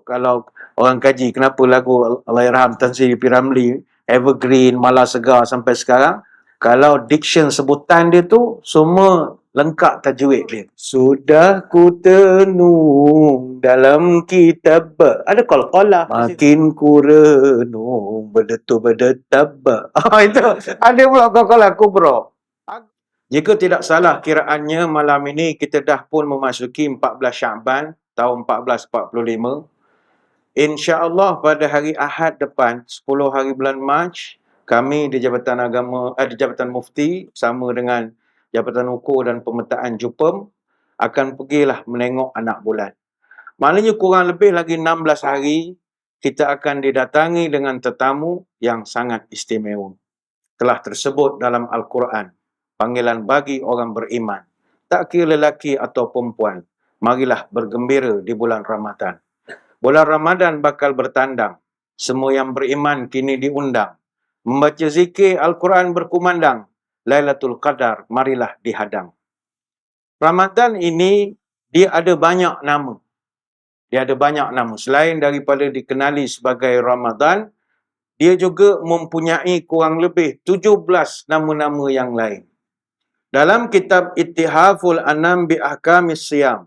kalau orang kaji kenapa lagu Allahyarham Tan Sri P. Ramlee evergreen, malah segar sampai sekarang. Kalau diction sebutan dia tu semua lengkap tajwid dia. Sudah ku tenung dalam kitab. Ada qalqalah. Makin ku renung berdetu-berdetab. Itu ada pula qalqalah kubra. Jika tidak salah kiraannya malam ini kita dah pun memasuki 14 Syaban tahun 1445. InsyaAllah pada hari Ahad depan 10 hari bulan Mac, kami di Jabatan di Jabatan Mufti bersama dengan Jabatan Ukur dan Pemetaan Jupem akan pergilah menengok anak bulan. Maknanya kurang lebih lagi 16 hari kita akan didatangi dengan tetamu yang sangat istimewa. Telah tersebut dalam Al-Quran, panggilan bagi orang beriman, tak kira lelaki atau perempuan, marilah bergembira di bulan Ramadan. Bulan Ramadan bakal bertandang, semua yang beriman kini diundang. Membaca zikir Al-Quran berkumandang, Lailatul Qadar marilah dihadang. Ramadan ini dia ada banyak nama. Dia ada banyak nama. Selain daripada dikenali sebagai Ramadan, dia juga mempunyai kurang lebih 17 nama-nama yang lain. Dalam kitab Ittihaful Anam bi Ahkamis Siyam,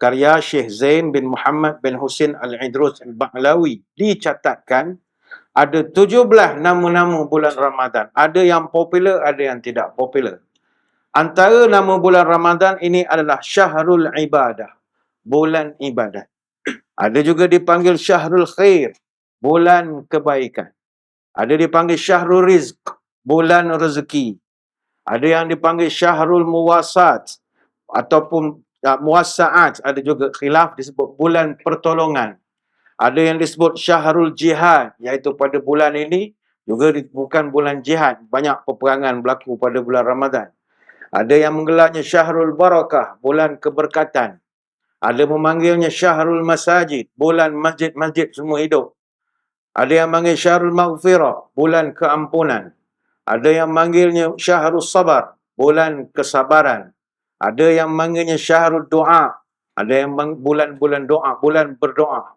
karya Syekh Zain bin Muhammad bin Husin Al-Idrus Al-Ba'lawi, dicatatkan ada 17 nama-nama bulan Ramadan. Ada yang popular, ada yang tidak popular. Antara nama bulan Ramadan ini adalah Syahrul Ibadah, bulan ibadat. Ada juga dipanggil Syahrul Khair, bulan kebaikan. Ada dipanggil Syahrul Rizq, bulan rezeki. Ada yang dipanggil Syahrul Muwasat ataupun Muwasaat, ada juga khilaf disebut bulan pertolongan. Ada yang disebut Syahrul Jihad, iaitu pada bulan ini juga bukan bulan jihad, banyak peperangan berlaku pada bulan Ramadan. Ada yang menggelarnya Syahrul Barakah, bulan keberkatan. Ada memanggilnya Syahrul Masajid, bulan masjid-masjid semua hidup. Ada yang manggil Syahrul Maghfirah, bulan keampunan. Ada yang manggilnya Syahrul Sabar, bulan kesabaran. Ada yang manggilnya Syahrul Doa. Ada yang bulan-bulan doa, bulan berdoa.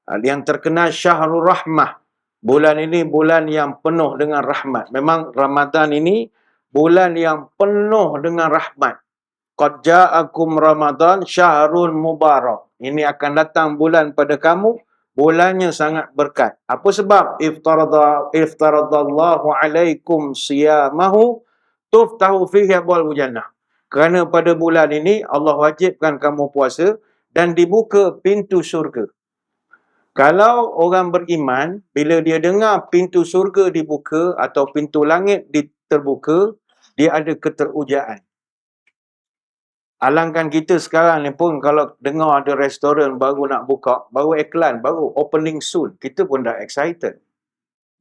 Ada yang terkenal Syahrul Rahmah. Bulan ini bulan yang penuh dengan rahmat. Memang Ramadan ini bulan yang penuh dengan rahmat. Qad ja'akum Ramadan syahrul mubarak. Ini akan datang bulan pada kamu, bulannya sangat berkat. Apa sebab? Iftaradallahu alaikum siyamahu tuftahu fihi abwabul jannah. Kerana pada bulan ini Allah wajibkan kamu puasa dan dibuka pintu syurga. Kalau orang beriman, bila dia dengar pintu syurga dibuka atau pintu langit terbuka, dia ada keterujaan. Alangkan kita sekarang ni pun kalau dengar ada restoran baru nak buka, baru iklan, baru opening soon, kita pun dah excited.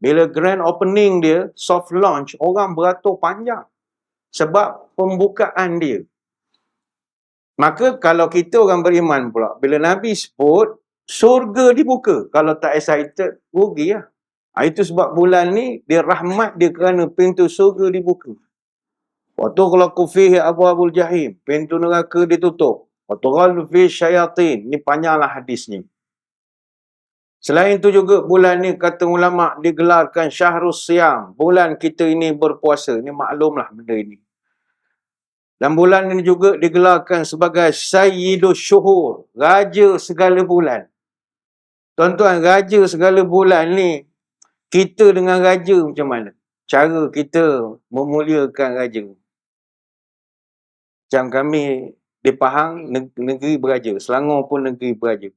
Bila grand opening dia, soft launch, orang beratur panjang. Sebab pembukaan dia. Maka kalau kita orang beriman pula, bila Nabi sebut, surga dibuka. Kalau tak excited, rugi lah. Itu sebab bulan ni, dia rahmat dia kerana pintu surga dibuka. Waktu kalau kufihi abwabul jahim, pintu neraka ditutup. Waktu ghalu fi syayatin, ni panjanglah hadis ni. Selain itu juga bulan ni kata ulama digelarkan Syahrus Siyam, bulan kita ini berpuasa. Ni maklumlah benda ini. Dan bulan ini juga digelarkan sebagai Sayyidus Syuhur, raja segala bulan. Tuan-tuan, raja segala bulan ni, kita dengan raja macam mana? Cara kita memuliakan raja. Macam kami di Pahang, negeri beraja. Selangor pun negeri beraja.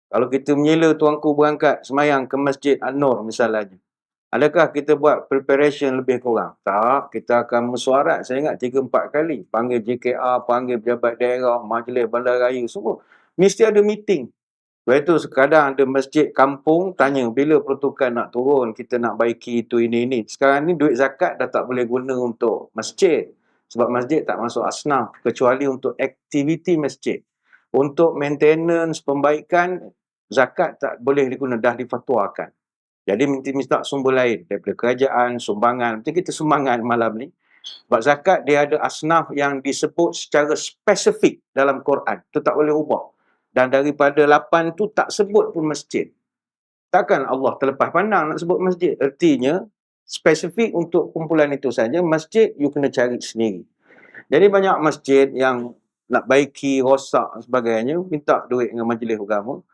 Kalau kita menyela tuanku berangkat semayang ke Masjid An-Nur misalnya, adakah kita buat preparation lebih kurang? Tak, kita akan mesyuarat. Saya ingat 3-4 kali. Panggil JKR, panggil pejabat daerah, majlis bandaraya, semua. Mesti ada meeting. Lepas itu kadang ada masjid kampung tanya bila pertukaran nak turun, kita nak baiki itu, ini. Sekarang ni duit zakat dah tak boleh guna untuk masjid. Sebab masjid tak masuk asnaf, kecuali untuk aktiviti masjid. Untuk maintenance, pembaikan, zakat tak boleh digunakan, dah difatwakan. Jadi minta sumber lain, daripada kerajaan, sumbangan. Macam kita sumbangan malam ni. Sebab zakat dia ada asnaf yang disebut secara spesifik dalam Quran. Itu tak boleh ubah. Dan daripada 8 tu tak sebut pun masjid. Takkan Allah terlepas pandang nak sebut masjid. Artinya, spesifik untuk kumpulan itu saja, masjid you kena cari sendiri. Jadi banyak masjid yang nak baiki, rosak dan sebagainya, minta duit dengan majlis agama.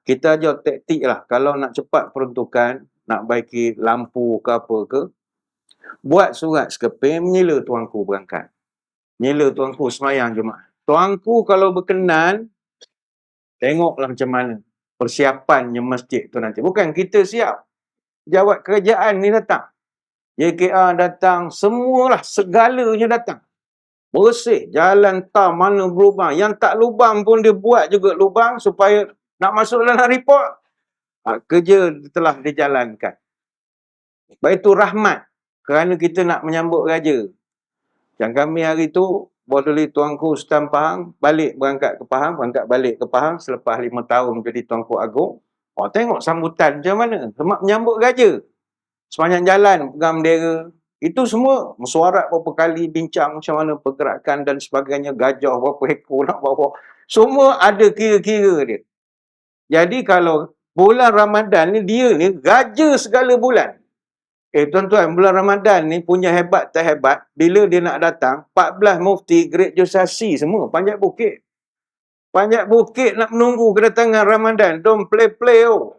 Kita ajar taktik lah. Kalau nak cepat peruntukan, nak baiki lampu ke apa ke, buat surat sekeping, menyila tuanku berangkat. Menyila tuanku semayang Jumaat. Tuanku kalau berkenan, tengoklah macam mana persiapannya masjid tu nanti. Bukan kita siap. Jawat kerajaan ni datang. JKR datang, semualah, segalanya datang. Bersih, jalan tam mana berlubang. Yang tak lubang pun dia buat juga lubang supaya nak masuk dalam report. Kerja telah dijalankan. Baik itu rahmat. Kerana kita nak menyambut raja. Yang kami hari tu, boleh tuanku Sultan Pahang, berangkat balik ke Pahang selepas 5 tahun jadi Tuanku Agong. Tengok sambutan macam mana. Selamat menyambut raja. Sepanjang jalan, pegang bendera. Itu semua mesuarat berapa kali, bincang macam mana pergerakan dan sebagainya, gajah berapa ekor nak bawa. Semua ada kira-kira dia. Jadi kalau bulan Ramadan ni, dia ni raja segala bulan. Tuan-tuan, bulan Ramadan ni punya hebat tak hebat, bila dia nak datang, 14 mufti, graduasi semua, panjat bukit. Panjat bukit nak menunggu kedatangan Ramadan. Don't play-play oh.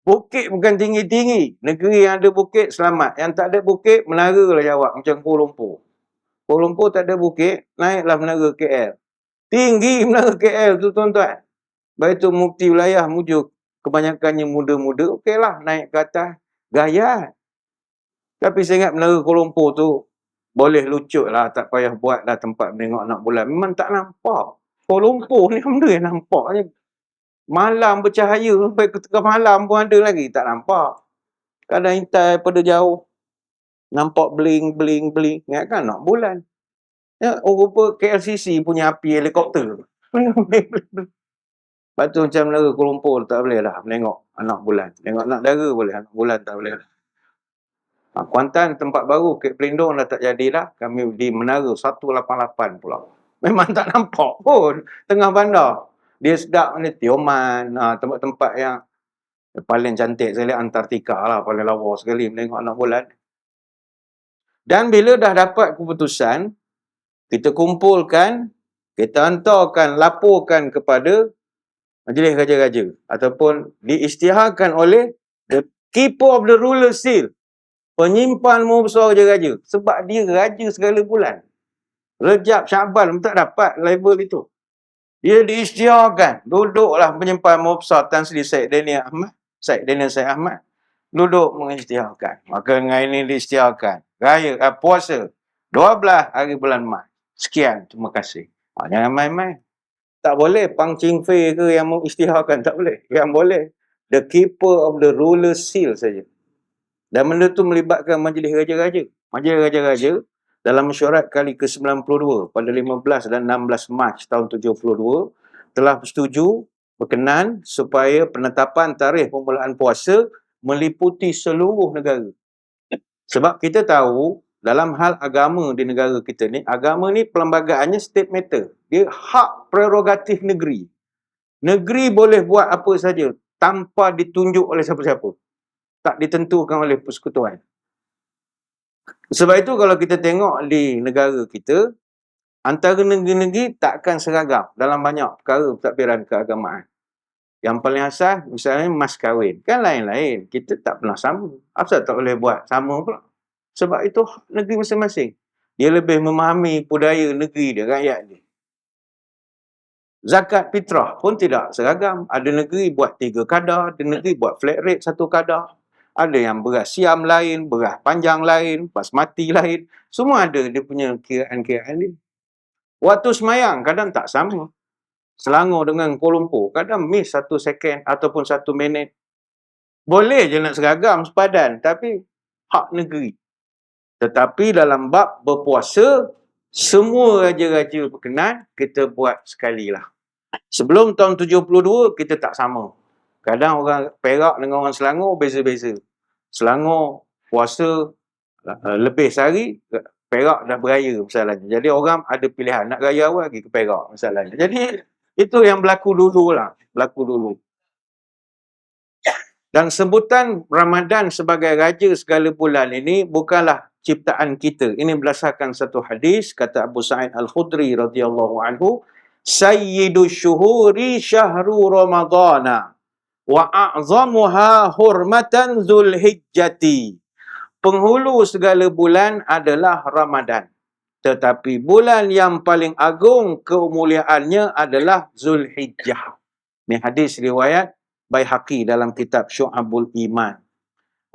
Bukit bukan tinggi-tinggi. Negeri yang ada bukit, selamat. Yang tak ada bukit, menara lah jawab. Macam Kuala Lumpur. Kuala Lumpur tak ada bukit, naiklah menara KL. Tinggi menara KL tu tuan-tuan. Baik tu mufti wilayah mujuk, kebanyakannya muda-muda, okeylah naik ke atas. Gaya. Tapi saya ingat menara Kuala Lumpur tu boleh lucut lah, tak payah buat lah tempat menengok anak bulan. Memang tak nampak. Kuala Lumpur ni benda yang nampaknya. Malam bercahaya sampai ke tengah malam pun ada lagi. Tak nampak. Kadang intai pada jauh. Nampak bling. Ingat kan nak bulan. Ya, rupa KLCC punya api helikopter. Lepas tu macam menara Kuala Lumpur tak boleh lah menengok anak bulan. Tengok anak dara boleh, anak bulan tak boleh lah. Kuantan tempat baru, Kek Pelindung dah tak jadilah. Kami di menara 188 pula. Memang tak nampak pun tengah bandar. Dia sedap ni Tioman, tempat-tempat yang paling cantik saya lihat Antartika lah, paling lawa sekali menengok anak bulan. Dan bila dah dapat keputusan, kita kumpulkan, kita hantarkan, laporkan kepada Majlis Raja-Raja ataupun diisytiharkan oleh the keeper of the ruler seal, penyimpan Maha Besar Raja-Raja, sebab dia raja segala bulan. Rejab, Syaban tak dapat label itu. Dia diisytiharkan. Duduklah penyimpan Maha Besar Tan Sri Syed Daniel Syed Ahmad. Duduk mengisytiharkan. Maka dengan ini diisytiharkan. Raya, puasa. 12 hari bulan Mac. Sekian. Terima kasih. Jangan main-main. Tak boleh Pang Ching Fei ke yang mengisytiharkan. Tak boleh. Yang boleh the keeper of the ruler seal saja. Dan benda tu melibatkan Majlis Raja-Raja. Majlis Raja-Raja dalam mesyuarat kali ke-92 pada 15 dan 16 Mac tahun 72 telah bersetuju berkenan supaya penetapan tarikh permulaan puasa meliputi seluruh negara. Sebab kita tahu dalam hal agama di negara kita ni, agama ni perlembagaannya state matter. Dia hak prerogatif negeri. Negeri boleh buat apa saja tanpa ditunjuk oleh siapa-siapa. Tak ditentukan oleh persekutuan. Sebab itu kalau kita tengok di negara kita, antara negeri-negeri takkan seragam dalam banyak perkara pentadbiran keagamaan. Yang paling asas, misalnya mas kahwin. Kan lain-lain. Kita tak pernah sama. Asal tak boleh buat sama pula. Sebab itu negeri masing-masing. Dia lebih memahami budaya negeri dia, rakyat dia. Zakat fitrah pun tidak seragam. Ada negeri buat 3 kadar, ada negeri buat flat rate 1 kadar. Ada yang beras siam lain, beras panjang lain, basmati lain. Semua ada dia punya kiraan-kiraan dia. Waktu semayang kadang tak sama. Selangor dengan Kuala Lumpur kadang miss 1 second ataupun 1 minit. Boleh je nak seragam sepadan, tapi hak negeri. Tetapi dalam bab berpuasa, semua raja-raja berkenan, kita buat sekali lah. Sebelum tahun 72, kita tak sama. Kadang orang Perak dengan orang Selangor beza-beza. Selangor puasa lebih sehari, Perak dah beraya masalahnya. Jadi orang ada pilihan nak raya awal pergi ke Perak masalahnya. Jadi Itu yang berlaku dulu lah. Berlaku dulu. Dan sebutan Ramadan sebagai raja segala bulan ini bukanlah ciptaan kita. Ini berdasarkan satu hadis, kata Abu Sa'id Al-Khudri radhiyallahu anhu, Sayyidu syuhuri syahru Ramadana wa a'zamuha hurmatan Zulhijjati. Penghulu segala bulan adalah Ramadan. Tetapi bulan yang paling agung kemuliaannya adalah Zulhijjah. Ini hadis riwayat Baihaqi dalam kitab Syu'abul Iman.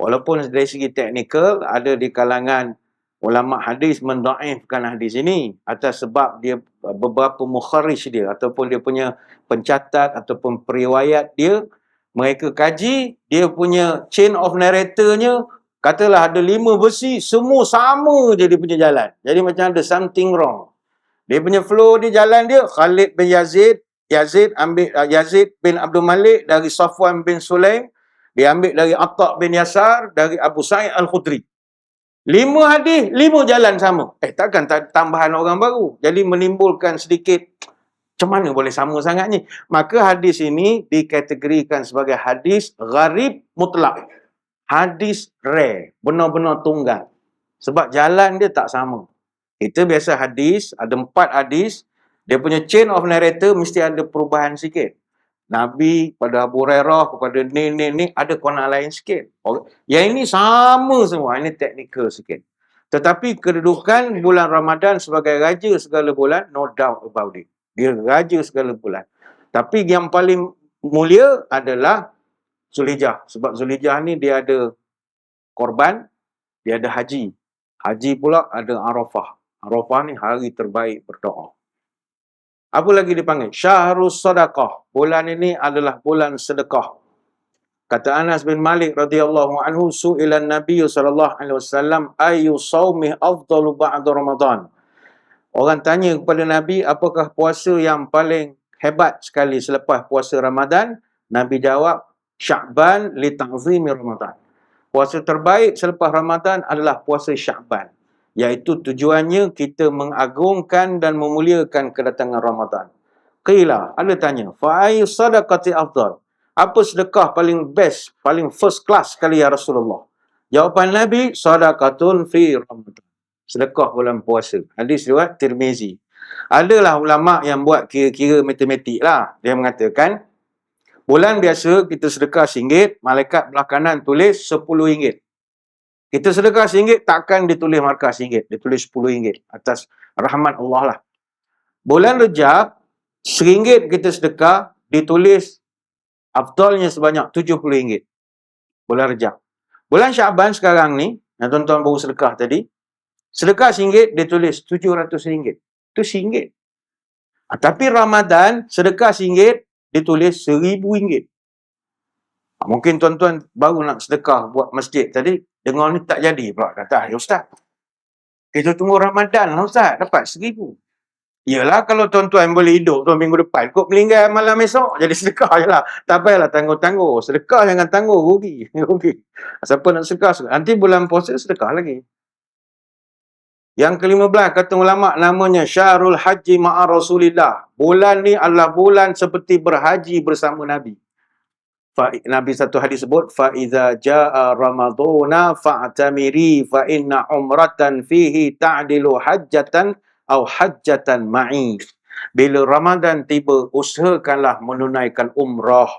Walaupun dari segi teknikal, ada di kalangan ulama hadis mendaifkan hadis ini atas sebab dia beberapa mukharrij dia ataupun dia punya pencatat ataupun periwayat dia, mereka kaji, dia punya chain of narratornya, katalah ada 5 versi, semua sama je dia punya jalan. Jadi macam ada something wrong. Dia punya flow dia, jalan dia, Khalid bin Yazid ambil Yazid bin Abdul Malik dari Safwan bin Sulaim, dia ambil dari Atta' bin Yasar, dari Abu Sa'id Al-Khudri. 5 hadis, 5 jalan sama. Takkan tambahan orang baru. Jadi menimbulkan sedikit, macam mana boleh sama sangat ni? Maka hadis ini dikategorikan sebagai hadis gharib mutlak. Hadis rare, benar-benar tunggal. Sebab jalan dia tak sama. Kita biasa hadis, ada 4 hadis, dia punya chain of narrator mesti ada perubahan sikit. Nabi pada Abu Hurairah, kepada ni ada konak lain sikit. Yang ini sama semua, ini teknikal sikit. Tetapi kedudukan bulan Ramadan sebagai raja segala bulan, no doubt about it. Dia raja segala bulan. Tapi yang paling mulia adalah Zulhijjah. Sebab Zulhijjah ni dia ada korban, dia ada haji. Haji pula ada Arafah. Arafah ni hari terbaik berdoa. Apa lagi dipanggil? Syahrus Sadaqah. Bulan ini adalah bulan sedekah. Kata Anas bin Malik radhiyallahu anhu, su'ilan Nabi sallallahu alaihi wasallam ayu shaumi afdalu ba'da Ramadan. Orang tanya kepada Nabi, apakah puasa yang paling hebat sekali selepas puasa Ramadan? Nabi jawab, Sya'ban li ta'zimi Ramadan. Puasa terbaik selepas Ramadan adalah puasa Sya'ban. Iaitu tujuannya kita mengagungkan dan memuliakan kedatangan Ramadan. Qila, ada tanya, fa'ayu sadaqati afdal. Apa sedekah paling best, paling first class sekali ya Rasulullah? Jawapan Nabi, sadaqatun fi Ramadan. Sedekah bulan puasa. Hadis riwayat Tirmizi. Adalah ulama yang buat kira-kira matematik lah. Dia mengatakan, bulan biasa kita sedekah RM1, malaikat belah kanan tulis RM10. Kita sedekah RM1, takkan ditulis markah RM1. Ditulis RM10 atas rahmat Allah lah. Bulan Rejab, RM1 kita sedekah, ditulis afdalnya sebanyak RM70. Bulan Rejab. Bulan Syaban sekarang ni, yang tuan-tuan baru sedekah tadi, sedekah RM1, ditulis RM700. Itu RM1. Tapi Ramadan, sedekah RM1, ditulis RM1000. Mungkin tuan-tuan baru nak sedekah buat masjid tadi, dengar ni tak jadi pula. Kata, ya Ustaz, kita tunggu Ramadan lah Ustaz, dapat RM1000. Yalah, kalau tuan-tuan boleh hidup tuan minggu depan, kok meninggal malam esok, jadi sedekah je lah. Tak payahlah tangguh-tangguh. Sedekah jangan tangguh, rugi. Rugi. Siapa nak sedekah, nanti bulan puasa sedekah lagi. Yang ke-15, kata ulama, namanya Syahrul Haji Ma'a Rasulillah. Bulan ni adalah bulan seperti berhaji bersama Nabi. Nabi satu hadis sebut, فَإِذَا جَاءَ رَمَضُونَ فَاعْتَمِرِي فَإِنَّ عُمْرَةً فِيهِ تَعْدِلُ حَجَّةً أَوْ حَجَّةً مَعِي. Bila Ramadan tiba, usahakanlah menunaikan umrah.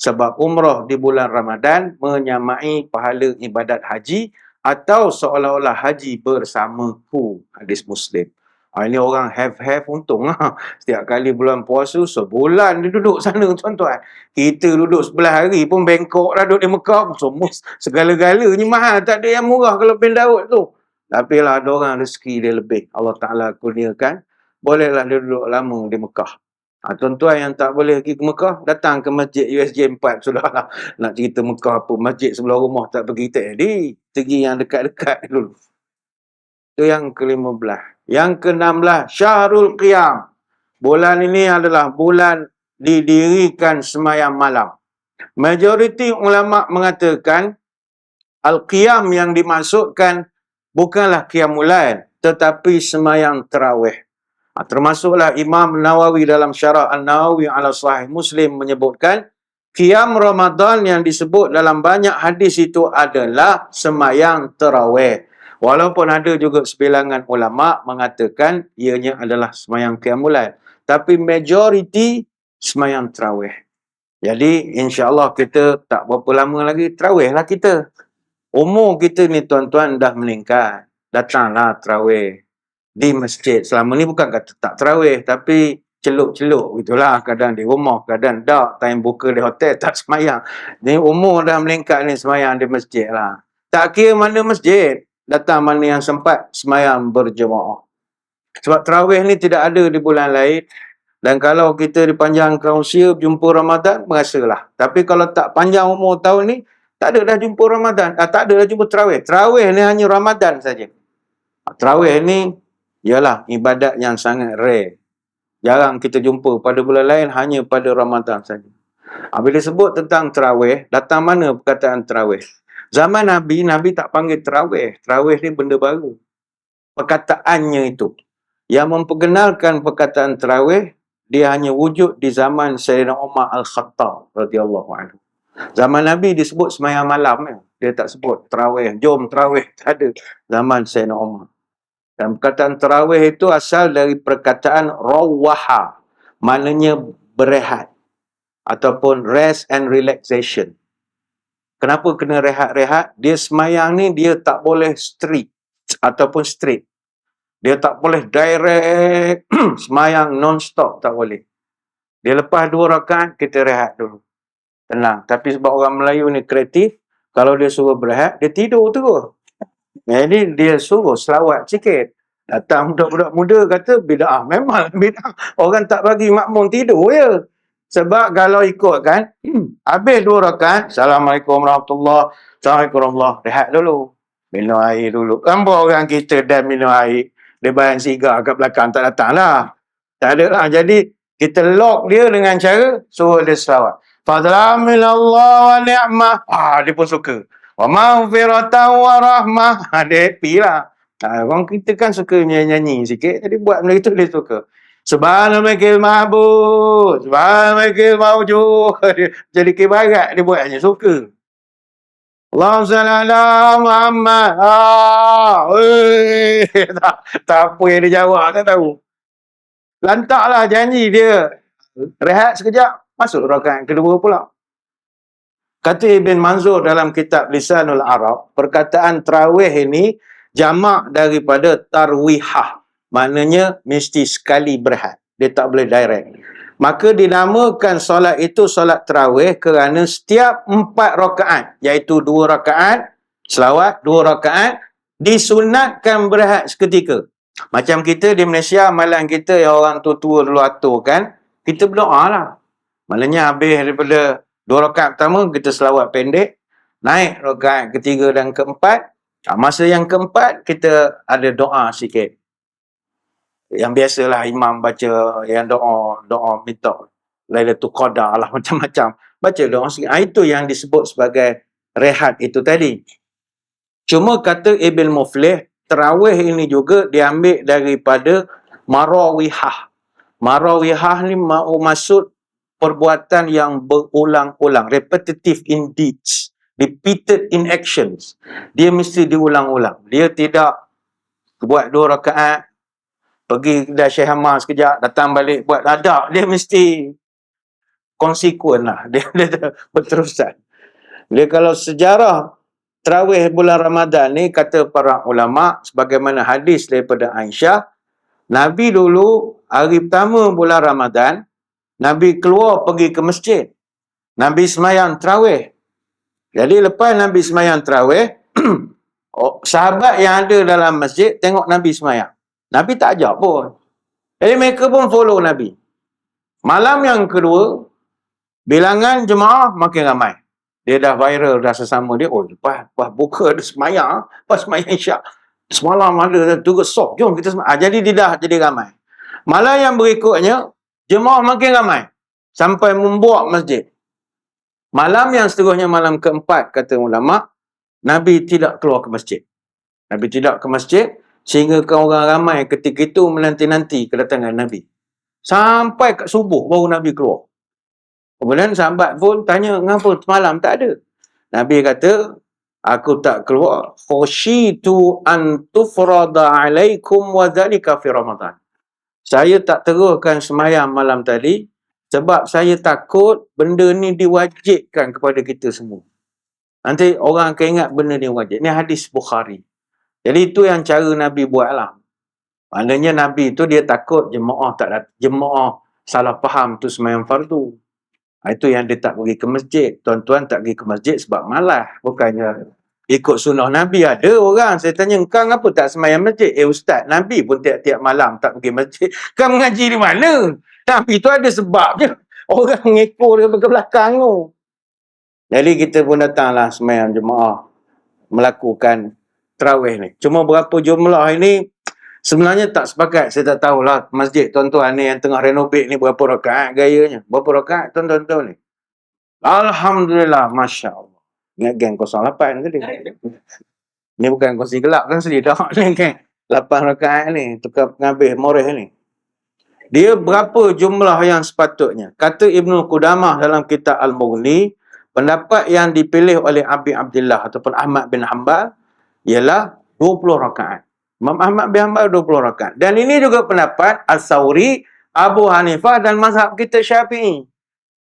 Sebab umrah di bulan Ramadan menyamai pahala ibadat haji atau seolah-olah haji bersamaku. Hadis Muslim. Ini orang have untung lah. Setiap kali bulan puasa, sebulan dia duduk sana tuan-tuan. Kita duduk 11 hari pun bengkok dah duduk di Mekah. Semua segala-galanya mahal. Tak ada yang murah kalau bin Daud tu. Tapi lah ada orang rezeki dia lebih. Allah Ta'ala kurniakan. Bolehlah dia duduk lama di Mekah. Tuan-tuan yang tak boleh pergi ke Mekah, datang ke masjid USJ 4. Sudahlah. Nak cerita Mekah apa. Masjid sebelah rumah tak pergi. Tak jadi. Pergi yang dekat-dekat dulu. Itu yang ke-15. Yang ke-16, Syahrul Qiyam. Bulan ini adalah bulan didirikan semayang malam. Majoriti ulama mengatakan Al-Qiyam yang dimaksudkan bukanlah Qiyamul Lail, tetapi semayang tarawih. Termasuklah Imam Nawawi dalam Syarah An-Nawawi ala Sahih Muslim menyebutkan, qiyam Ramadan yang disebut dalam banyak hadis itu adalah semayang tarawih. Walaupun ada juga sebilangan ulama mengatakan ianya adalah semayang qiyamul lail, tapi majoriti semayang tarawih. Jadi insya-Allah kita tak berapa lama lagi tarawih lah kita. Umur kita ni tuan-tuan dah meningkat. Datanglah tarawih di masjid. Selama ni bukan kata tak tarawih, tapi celuk-celuk gitulah. Kadang di rumah, kadang tak. Time buka di hotel, tak semayang. Ni umur dah meningkat ni, semayang di masjid lah. Tak kira mana masjid, datang mana yang sempat semayang berjemaah. Sebab tarawih ni tidak ada di bulan lain. Dan kalau kita dipanjangkan usia jumpa Ramadan, merasalah. Tapi kalau tak panjang umur tahun ni, tak ada dah jumpa Ramadan. Tak ada dah jumpa tarawih. Tarawih ni hanya Ramadan saja. Tarawih ni ialah ibadat yang sangat rare. Jarang kita jumpa pada bulan lain, hanya pada Ramadan saja. Bila sebut tentang tarawih, datang mana perkataan tarawih? Zaman Nabi, Nabi tak panggil tarawih. Tarawih ni benda baru. Perkataannya itu. Yang memperkenalkan perkataan tarawih, dia hanya wujud di zaman Sayyidina Umar Al-Khattab radhiyallahu anhu. Zaman Nabi disebut semayang malam. Dia tak sebut tarawih. Jom tarawih. Tak ada. Zaman Sayyidina Umar. Dan perkataan tarawih itu asal dari perkataan rawaha. Maknanya berehat. Ataupun rest and relaxation. Kenapa kena rehat-rehat? Dia semayang ni dia tak boleh straight. Ataupun straight. Dia tak boleh direct. Semayang non-stop. Tak boleh. Dia lepas 2 rakaat, kita rehat dulu. Tenang. Tapi sebab orang Melayu ni kreatif, kalau dia suruh berehat, dia tidur terus. Jadi dia suruh selawat sikit. Datang budak-budak muda kata bid'ah. Memang bid'ah. Orang tak bagi makmum tidur je. Sebab kalau ikut kan, habis 2 rakaat, Assalamualaikum warahmatullahi wabarakatuh. Assalamualaikum warahmatullahi wabarakatuh. Rehat dulu. Minum air dulu. Nampak orang kita dah minum air. Dia bayang sigar kat belakang, tak datang lah. Tak ada lah. Jadi kita lock dia dengan cara suruh dia selawat. Fadlan minallah wa ni'mah. Dia pun suka. Wa maghfiratan wa rahmah. Dia happy lah. Orang kita kan suka nyanyi sikit. Jadi buat benda itu dia suka. Subhanallah ma'bud. Subhanallah ma'wujud. Jadi kibarat dia buatnya suka. Allahumma salli ala Muhammad. Tak apa yang dia jawab, tak tahu. Lantaklah janji dia. Rehat sekejap. Masuk rakaat kedua pula. Kata Ibn Manzur dalam kitab Lisanul Arab, perkataan tarawih ini jamak daripada tarwihah. Maknanya mesti sekali berehat. Dia tak boleh direct. Maka dinamakan solat itu solat tarawih kerana setiap 4 rakaat, iaitu 2 rakaat, selawat, 2 rakaat, disunatkan berehat seketika. Macam kita di Malaysia, amalan kita yang orang tua-tua dulu atur kan, kita berdoa lah. Maknanya habis daripada 2 rakaat pertama, kita selawat pendek. Naik rakaat ketiga dan keempat. Masa yang keempat, kita ada doa sikit. Yang biasalah imam baca yang doa minta Lailatul Qadar lah, macam-macam. Baca doa sikit. Itu yang disebut sebagai rehat itu tadi. Cuma kata Ibn Muflih, tarawih ini juga diambil daripada marawihah. Marawihah ni maksud perbuatan yang berulang-ulang, repetitive in deeds, repeated in actions. Dia mesti diulang-ulang. Dia tidak buat 2 rakaat, pergi kedai Syekh Hamar sekejap, datang balik buat dadak. Dia mesti konsekuen lah. Dia berterusan. Dia kalau sejarah tarawih bulan Ramadan ni, kata para ulama, sebagaimana hadis daripada Aisyah, Nabi dulu hari pertama bulan Ramadan, Nabi keluar pergi ke masjid. Nabi semayang tarawih. Jadi lepas Nabi semayang tarawih, sahabat yang ada dalam masjid tengok Nabi semayang. Nabi tak ajak pun. Jadi mereka pun follow Nabi. Malam yang kedua, bilangan jemaah makin ramai. Dia dah viral dah sesama dia. Lepas buka ada semayang. Lepas semayang Isyak. Semalam ada tugas sok. Jom kita semayang. Jadi dia dah jadi ramai. Malam yang berikutnya, jemaah makin ramai. Sampai membuat masjid. Malam yang seterusnya, malam keempat, kata ulama, Nabi tidak keluar ke masjid. Nabi tidak ke masjid. Sehingga orang ramai ketika itu menanti-nanti kedatangan Nabi. Sampai kat subuh baru Nabi keluar. Kemudian sahabat pun tanya, "Ngapa semalam tak ada?" Nabi kata, "Aku tak keluar khasyitu an tufrada alaikum wa dhalika fi Ramadan." Saya tak teruskan sembahyang malam tadi sebab saya takut benda ni diwajibkan kepada kita semua. Nanti orang akan ingat benda ni wajib. Ni hadis Bukhari. Jadi itu yang cara Nabi buat lah. Maknanya Nabi tu dia takut jemaah salah faham tu sembahyang fardu. Itu yang dia tak pergi ke masjid. Tuan-tuan tak pergi ke masjid sebab malas. Bukannya ikut sunnah Nabi. Ada orang, saya tanya, "Engkau kenapa tak sembahyang masjid?" Ustaz, Nabi pun tiap-tiap malam tak pergi masjid. Kau mengaji di mana? Nabi tu ada sebab je. Orang ngekor dia ke belakang tu. Jadi kita pun datanglah sembahyang jemaah melakukan tarawih ni. Cuma berapa jumlah ini sebenarnya tak sepakat. Saya tak tahulah masjid tuan-tuan ni yang tengah renovate ni berapa rakaat gayanya. Berapa rakaat tuan-tuan tahu ni? Alhamdulillah, Masya Allah. Ingat geng 08 tadi. Ni bukan kongsi gelap kan sedih dah. Ni kan 8 rakaat ni. Tukar penghabis moreh ni. Dia berapa jumlah yang sepatutnya? Kata Ibnu Qudamah dalam kitab Al-Mughni, pendapat yang dipilih oleh Abi Abdullah ataupun Ahmad bin Hanbal ialah 20 rakaat. Imam Ahmad bin Hanbal 20 rakaat. Dan ini juga pendapat As-Sawri, Abu Hanifah dan mazhab kita Syafi'i.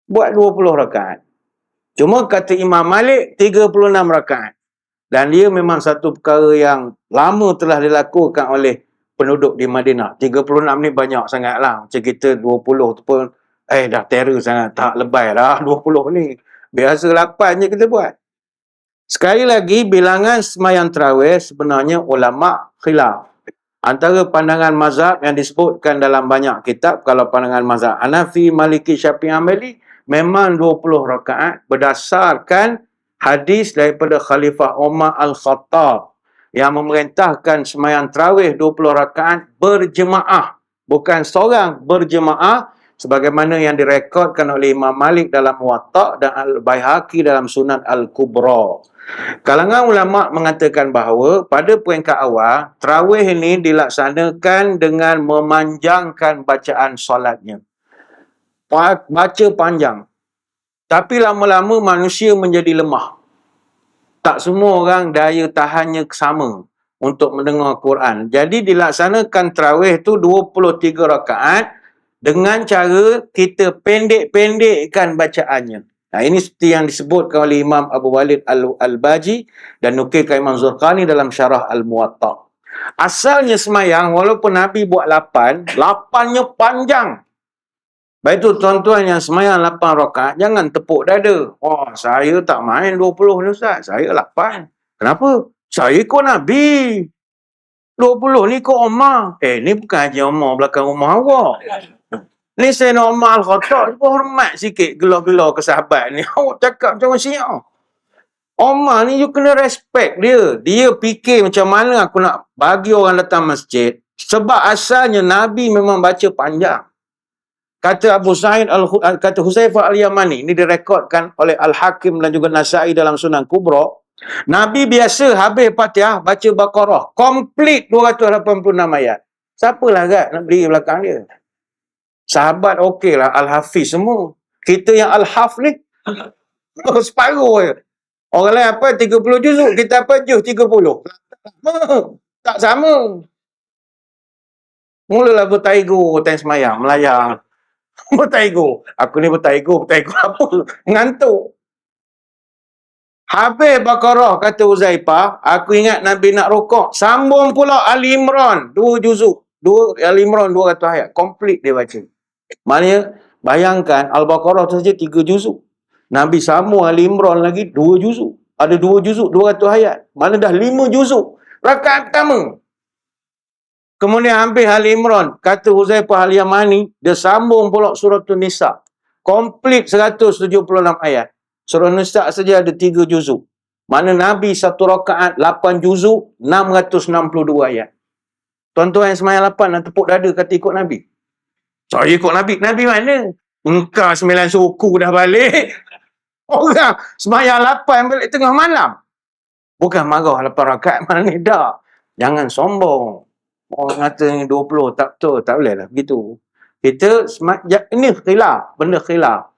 Buat 20 rakaat. Cuma kata Imam Malik 36 rakaat. Dan dia memang satu perkara yang lama telah dilakukan oleh penduduk di Madinah. 36 ni banyak sangat lah. Macam kita 20 tu pun dah terror sangat. Tak lebay dah 20 ni. Biasa 8 je kita buat. Sekali lagi, bilangan sembahyang tarawih sebenarnya ulama' khilaf. Antara pandangan mazhab yang disebutkan dalam banyak kitab, kalau pandangan mazhab Hanafi, Maliki, Syafi'i, Hanbali, memang 20 rakaat berdasarkan hadis daripada Khalifah Umar Al-Khattab yang memerintahkan sembahyang tarawih 20 rakaat berjemaah. Bukan seorang, berjemaah, sebagaimana yang direkodkan oleh Imam Malik dalam Muwatta' dan Al-Baihaqi dalam Sunan Al-Kubra. Kalangan ulama' mengatakan bahawa pada peringkat awal, tarawih ini dilaksanakan dengan memanjangkan bacaan solatnya. Baca panjang. Tapi lama-lama manusia menjadi lemah. Tak semua orang daya tahannya sama untuk mendengar Quran. Jadi dilaksanakan tarawih tu 23 rakaat dengan cara kita pendek-pendekkan bacaannya. Nah, ini seperti yang disebutkan oleh Imam Abu Walid Al-Baji dan nukilkan Imam Zurqani dalam Syarah Al-Muwatta'. Asalnya semayang, walaupun Nabi buat 8, 8-nya panjang. Baik tu tuan-tuan yang semayang 8 rakaat, jangan tepuk dada. "Oh, saya tak main 20 ni Ustaz, saya 8. Kenapa? Saya ikut Nabi. 20 ni ikut Umar. Ni bukan Haji Umar belakang rumah awak. Ni Sayyidina Umar Al-Khattab, hormat sikit gelar-gelar ke sahabat ni. Awak cakap macam Syiah. Umar ni you kena respect dia. Dia fikir macam mana aku nak bagi orang datang masjid. Sebab asalnya Nabi memang baca panjang. Kata Abu Sa'id kata Huzaifah Al-Yamani, ini direkodkan oleh Al-Hakim dan juga Nasa'i dalam Sunan Kubra. Nabi biasa habis Fatihah baca Baqarah, komplit 286 ayat. Siapalah agak nak berdiri belakang dia? Sahabat okeylah, Al-Hafiz semua. Kita yang Al-Haf ni separuh je. Orang lain apa 30 juzuk, kita apa juz 30. Tak sama. Mulalah bertaigu time semayang, melayang. Bertaigu. Aku ni bertaigu apa? Ngantuk. Habis Baqarah, kata Huzaifah, aku ingat Nabi nak rokok. Sambung pula Ali Imran, 2 juzuk. Ali Imran 200 ayat. Komplit dia baca. Maknanya, bayangkan Al-Baqarah tu saja 3 juzuk. Nabi sambung Ali Imran lagi 2 juzuk. Ada 2 juzuk, 200 ayat. Mana dah 5 juzuk. Rakaat pertama. Kemudian habis Ali Imran, kata Huzaifah Al-Yamani, dia sambung pula surah Nisa. Komplit 176 ayat. Surah Nisa saja ada 3 juzuk. Mana Nabi satu rakaat 8 juzuk, 662 ayat. Tuan-tuan yang semayang 8 nak tepuk dada kata ikut Nabi. Saya ikut Nabi. Nabi mana? Engkau 9 suku dah balik. Orang semayang 8 balik tengah malam. Bukan marah 8 rakaat mana ni dah. Jangan sombong. Orang kata ni 20, tak betul, tak boleh lah begitu. Ini khilaf, benda khilaf.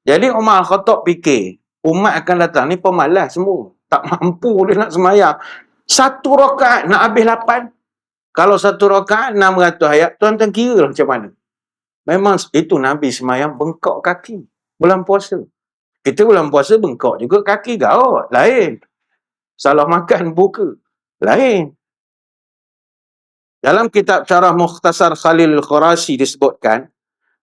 Jadi Umar Khattab fikir, umat akan datang ni pemalas semua. Tak mampu dia nak semayang. Satu rakaat nak habis 8. Kalau satu rakaat 600 ayat, tuan-tuan kira lah macam mana. Memang itu Nabi semayang bengkok kaki. Bulan puasa. Kita bulan puasa bengkok juga kaki garut. Lain. Salah makan buka. Lain. Dalam kitab Syarah Mukhtasar Khalil Al-Khurasi disebutkan,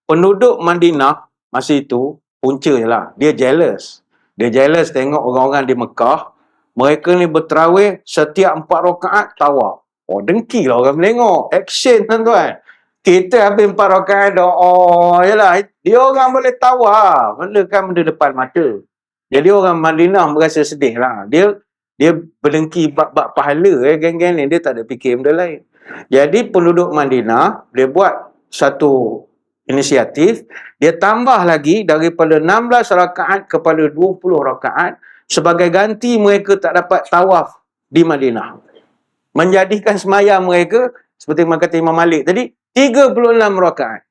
penduduk Madinah masa itu, punca je lah. Dia jealous. Dia jealous tengok orang-orang di Mekah. Mereka ni berterawih setiap 4 rakaat tawaf. Oh, dengki lah orang menengok. Action tuan-tuan. Kita habis 4 rakaat doa je lah. Dia orang boleh tawaf. Benda kan benda depan mata. Jadi orang Madinah merasa sedih lah. Dia berdengki bab-bab pahala. Geng-geng ni dia tak ada fikir benda lain. Jadi penduduk Madinah, dia buat satu inisiatif, dia tambah lagi daripada 16 rakaat kepada 20 rakaat sebagai ganti mereka tak dapat tawaf di Madinah. Menjadikan semayang mereka, seperti kata Imam Malik tadi, 36 rakaat.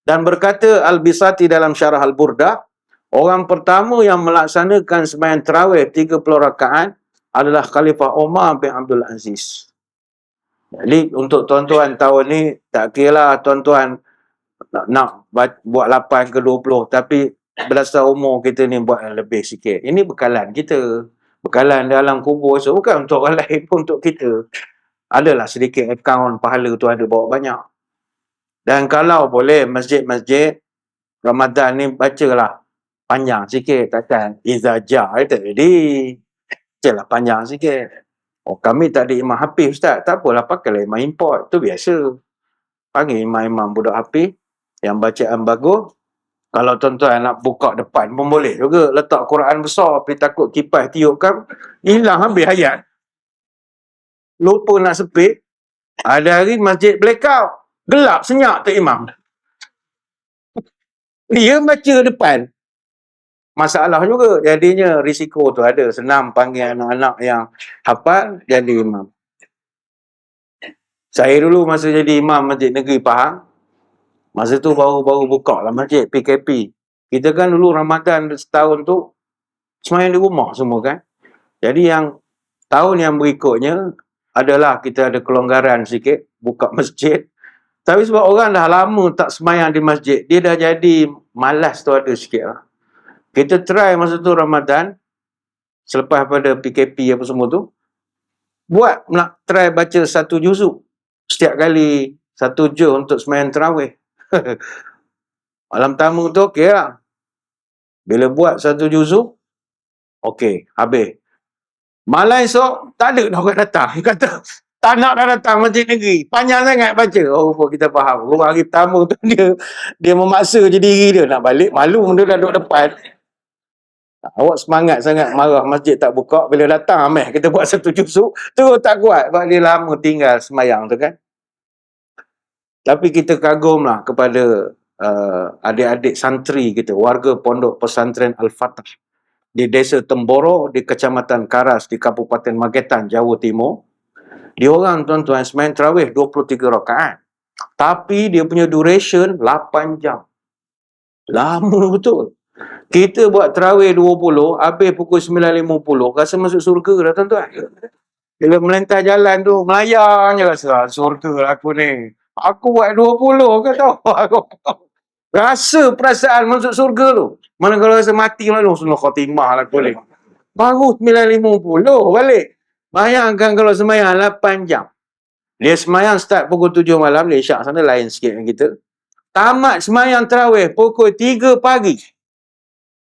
Dan berkata Al-Bisati dalam Syarah Al-Burdah, orang pertama yang melaksanakan sembahyang tarawih 30 rakaat adalah Khalifah Umar bin Abdul Aziz. Jadi untuk tuan-tuan tahun ni, tak kira lah tuan-tuan nak buat 8 ke 20, tapi berdasar umur kita ni buat yang lebih sikit. Ini bekalan kita. Bekalan dalam kubur, so bukan untuk orang lain pun, untuk kita. Adalah sedikit akaun pahala tu ada bawa banyak. Dan kalau boleh masjid-masjid Ramadan ni bacalah panjang sikit, takkan Izaja tadi. Bacalah panjang sikit. Oh, kami tak ada imam hafiz ustaz. Tak apalah, pakailah imam import. Tu biasa. Panggil imam-imam budak hafiz yang bacaan bagus. Kalau tuan-tuan nak buka depan pun boleh juga. Letak Quran besar, tapi takut kipas tiup kan, hilang habis ayat. Lupa nak sepit. Ada hari masjid blackout. Gelap senyap tu imam. Dia baca depan. Masalah juga. Jadinya risiko tu ada. Senang panggil anak-anak yang hafal jadi imam. Saya dulu masa jadi imam Masjid Negeri Pahang, masa tu baru-baru buka lah masjid PKP. Kita kan dulu Ramadan setahun tu semayang di rumah semua kan. Jadi yang tahun yang berikutnya adalah kita ada kelonggaran sikit buka masjid. Tapi sebab orang dah lama tak semayang di masjid, dia dah jadi malas tu ada sikit lah. Kita try masa tu Ramadan, selepas pada PKP apa semua tu, buat nak try baca 1 juzuk setiap kali 1 juz untuk sembahyang tarawih. Malam tamu tu okey lah. Bila buat 1 juzuk, okey, habis. Malam esok, tak ada dah orang datang. Kata, tak nak dah datang masjid negeri. Panjang sangat baca. Oh, kita faham. Hari pertama tu dia memaksa je diri dia nak balik. Malu dia dah duduk depan. Awak semangat sangat marah masjid tak buka. Bila datang, ameh kita buat 1 juzuk, terus tak kuat. Sebab dia lama tinggal semayang tu kan. Tapi kita kagumlah kepada adik-adik santri kita, warga pondok pesantren Al-Fatah di desa Temboro, di kecamatan Karas, di Kabupaten Magetan, Jawa Timur. Dia orang tuan-tuan sembahyang tarawih 23 rakaat. Tapi dia punya duration 8 jam. Lama betul. Kita buat tarawih 20, habis pukul 9.50, rasa masuk surga dah tuan-tuan. Bila melintas jalan tu, melayang je rasa, surga lah aku ni. Aku buat 20 ke tau. Rasa perasaan masuk surga tu. Mana kalau rasa mati lalu, sunnah khatimah lah aku ni. Baru 9.50 balik. Bayangkan kalau semayang 8 jam. Dia semayang start pukul 7 malam, dia isyak sana lain sikit dengan kita. Tamat semayang tarawih pukul 3 pagi.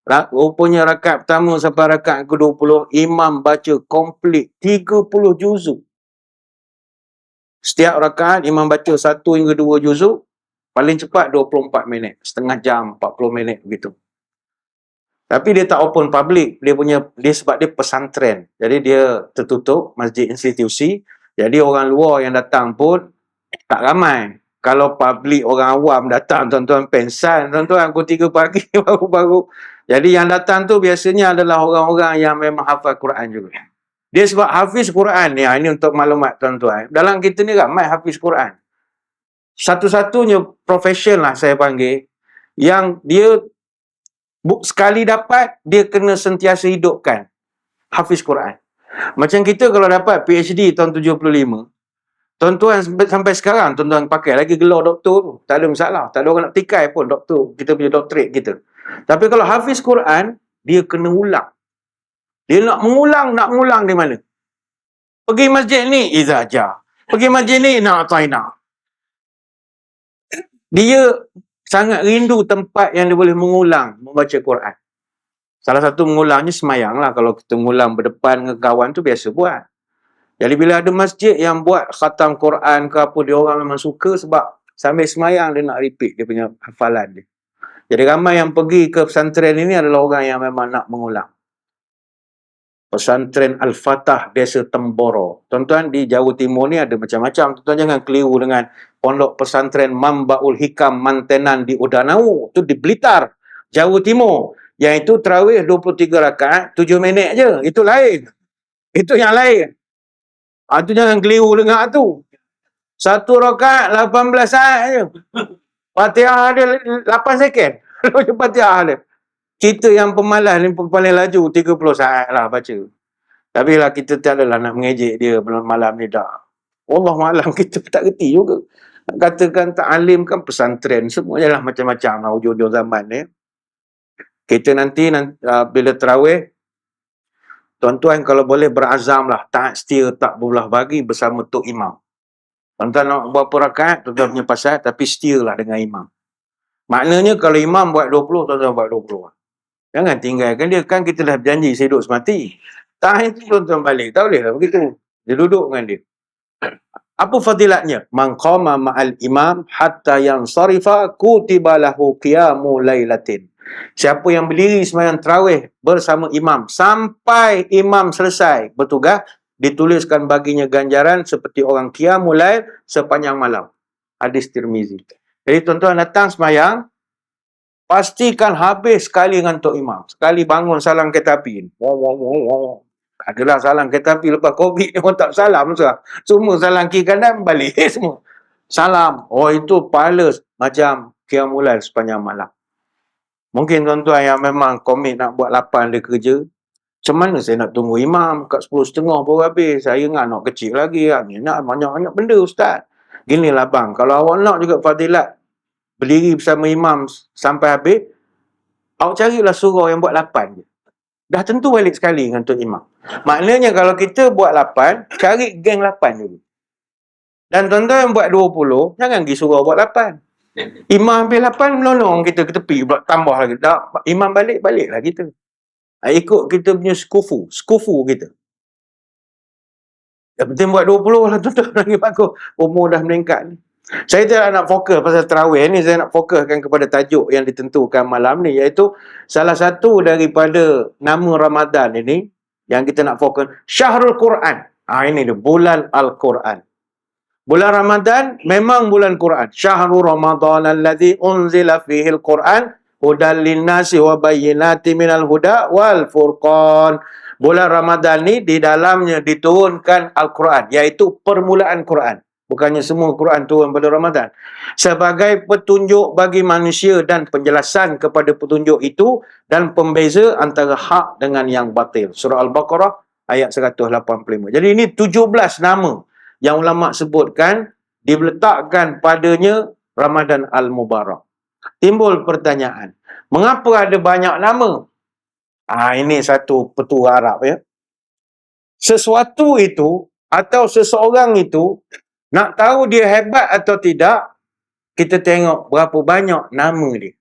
Rupanya rakaat pertama sampai rakaat ke-20, imam baca komplit 30 juzuk. Setiap rakaat imam baca 1 hingga 2 juzuk. Paling cepat 24 minit. Setengah jam, 40 minit begitu. Tapi dia tak open public. Dia sebab dia pesantren. Jadi dia tertutup, masjid institusi. Jadi orang luar yang datang pun tak ramai. Kalau public orang awam datang, tuan-tuan pensan, tuan-tuan pukul 3 pagi baru-baru. Jadi yang datang tu biasanya adalah orang-orang yang memang hafal Quran juga. Dia sebab hafiz Quran ni, ini untuk maklumat tuan-tuan. Dalam kita ni ramai hafiz Quran. Satu-satunya profession lah saya panggil, yang dia sekali dapat, dia kena sentiasa hidupkan hafiz Quran. Macam kita kalau dapat PhD tahun 75, tuan-tuan sampai sekarang tuan-tuan pakai lagi gelar doktor tu. Tak ada masalah. Tak ada orang nak tikai pun doktor. Kita punya doktorate kita. Tapi kalau hafiz Quran, dia kena ulang. Dia nak mengulang di mana? Pergi masjid ni, izaja. Pergi masjid ni, na'ataina. Dia sangat rindu tempat yang dia boleh mengulang membaca Quran. Salah satu mengulangnya semayang lah. Kalau kita mengulang berdepan dengan kawan tu biasa buat. Jadi bila ada masjid yang buat khatam Quran ke apa, dia orang memang suka sebab sambil semayang dia nak repeat dia punya hafalan dia. Jadi ramai yang pergi ke pesantren ini adalah orang yang memang nak mengulang. Pesantren Al-Fatah, Desa Temboro. Tuan-tuan, di Jawa Timur ni ada macam-macam. Tuan-tuan jangan keliru dengan pondok pesantren Mambaul Hikam Mantenan di Udanau. Itu di Blitar, Jawa Timur. Yang itu tarawih 23 rakaat, 7 minit je. Itu lain. Itu yang lain. Itu jangan keliru dengar tu. 1 rakaat 18 saat je. Fatihah dia 8 second. Fatihah dia. Kita yang pemalas ni paling laju 30 saat lah baca. Tapi lah kita tak adalah nak mengejek dia malam ni tak. Allah malam kita tak reti juga. Nak katakan ta'alim kan pesantren. Semuanya lah macam-macam lah hujung-hujung zaman ni. Kita nanti bila tarawih, tuan-tuan kalau boleh berazam lah, taat setia tak belah bagi bersama Tok Imam. Tuan-tuan nak berapa rakaat, tuan-tuan punya pasal, tapi setia lah dengan imam. Maknanya kalau imam buat 20, tuan-tuan buat 20. Jangan tinggalkan dia, kan kita dah berjanji hidup semati. Tahan itu tuan-tuan balik, tak boleh lah begitu. Dia duduk dengan dia. Apa fadilatnya? Man qama ma'al imam hatta yansarifa kutiba lahu qiyamu lailatin. Siapa yang berdiri sembahyang tarawih bersama imam sampai imam selesai bertugas, dituliskan baginya ganjaran seperti orang qiyamul lail sepanjang malam. Hadis Tirmizi. Jadi tuan-tuan datang sembahyang, pastikan habis sekali dengan Tok Imam. Sekali bangun salam kereta api. Adalah salam kereta api lepas Covid ni orang tak salam sah. Semua salam kiri kanan balik semua. Salam. Oh itu pahala macam qiyamul lail sepanjang malam. Mungkin tuan-tuan yang memang komit nak buat 8 dia kerja, macam mana saya nak tunggu imam kat 10.30 baru habis. Saya dengan anak kecil lagi. Nak banyak-banyak benda ustaz. Ginilah bang, kalau awak nak juga fadilat berdiri bersama imam sampai habis, awak carilah surau yang buat 8 je. Dah tentu balik sekali dengan Tok Imam. Maknanya kalau kita buat 8, cari geng 8 dulu. Dan tuan-tuan yang buat 20, jangan pergi surau buat 8. Imam ambil 8, menolong kita ke tepi, tambah lagi. Imam baliklah kita. Ikut kita punya skufu kita. Yang penting buat 20 lah tuan-tuan, lagi bagus. Umur dah meningkat ni. Saya tidak nak fokus pasal tarawih ni, saya nak fokuskan kepada tajuk yang ditentukan malam ni, iaitu salah satu daripada nama Ramadan ini, yang kita nak fokus, Syahrul Quran. Ini dia, bulan Al-Quran. Bulan Ramadan memang bulan Quran. Syahrul Ramadan alladzi unzila fihi al-Quran hudal linnasi wa bayyinatin minal huda wal furqan. Bulan Ramadan ni di dalamnya diturunkan Al-Quran, iaitu permulaan Quran. Bukannya semua Quran turun pada Ramadan. Sebagai petunjuk bagi manusia dan penjelasan kepada petunjuk itu dan pembeza antara hak dengan yang batil. Surah Al-Baqarah ayat 185. Jadi ini 17 nama yang ulama sebutkan diletakkan padanya Ramadan Al-Mubarak. Timbul pertanyaan, mengapa ada banyak nama? Ini satu petua Arab ya. Sesuatu itu atau seseorang itu, nak tahu dia hebat atau tidak, kita tengok berapa banyak nama dia.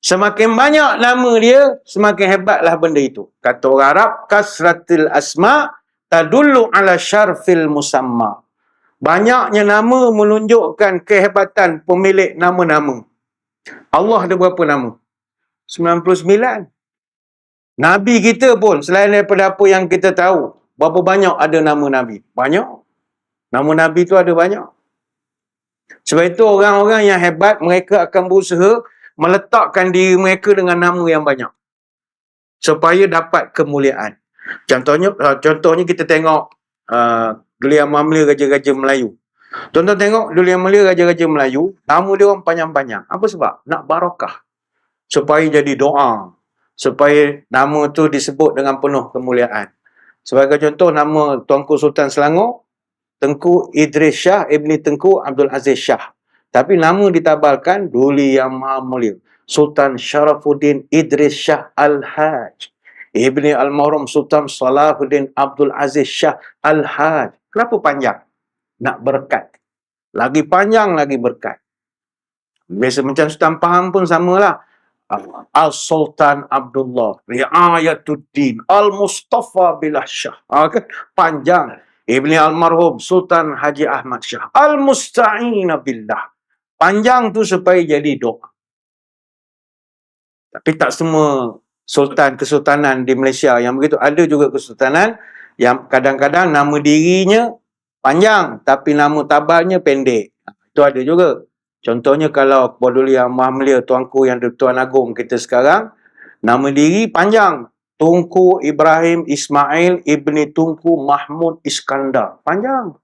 Semakin banyak nama dia, semakin hebatlah benda itu. Kata orang Arab, kasratil asma' tadullu ala syarfil musamma. Banyaknya nama menunjukkan kehebatan pemilik nama-nama. Allah ada berapa nama? 99. Nabi kita pun, selain daripada apa yang kita tahu, berapa banyak ada nama Nabi? Banyak. Nama Nabi tu ada banyak. Sebab itu orang-orang yang hebat, mereka akan berusaha meletakkan diri mereka dengan nama yang banyak. Supaya dapat kemuliaan. Contohnya kita tengok Duli Yang Mulia Raja-Raja Melayu. Tuan-tuan tengok Duli Yang Mulia Raja-Raja Melayu, nama dia orang panjang-panjang. Apa sebab? Nak barakah. Supaya jadi doa. Supaya nama tu disebut dengan penuh kemuliaan. Sebagai contoh, nama Tuanku Sultan Selangor, Tengku Idris Shah Ibni Tengku Abdul Aziz Shah. Tapi nama ditabalkan Duli Yang Maha Mulia Sultan Sharafuddin Idris Shah Al-Haj Ibni Almarhum Sultan Salahuddin Abdul Aziz Shah Al-Haj. Kenapa panjang? Nak berkat. Lagi panjang, lagi berkat. Biasa macam Sultan Pahang pun samalah. Al-Sultan Abdullah Riayatuddin Al-Mustafa Billah Shah. Kan? Panjang. Ibni Almarhum Sultan Haji Ahmad Shah Al-Musta'ina Billah. Panjang tu supaya jadi doa. Tapi tak semua sultan kesultanan di Malaysia yang begitu. Ada juga kesultanan yang kadang-kadang nama dirinya panjang tapi nama tabalnya pendek. Itu ada juga. Contohnya kalau Duli Yang Maha Mulia Tuanku Yang Tuan Agong kita sekarang, nama diri panjang. Tunku Ibrahim Ismail Ibni Tunku Mahmud Iskandar. Panjang.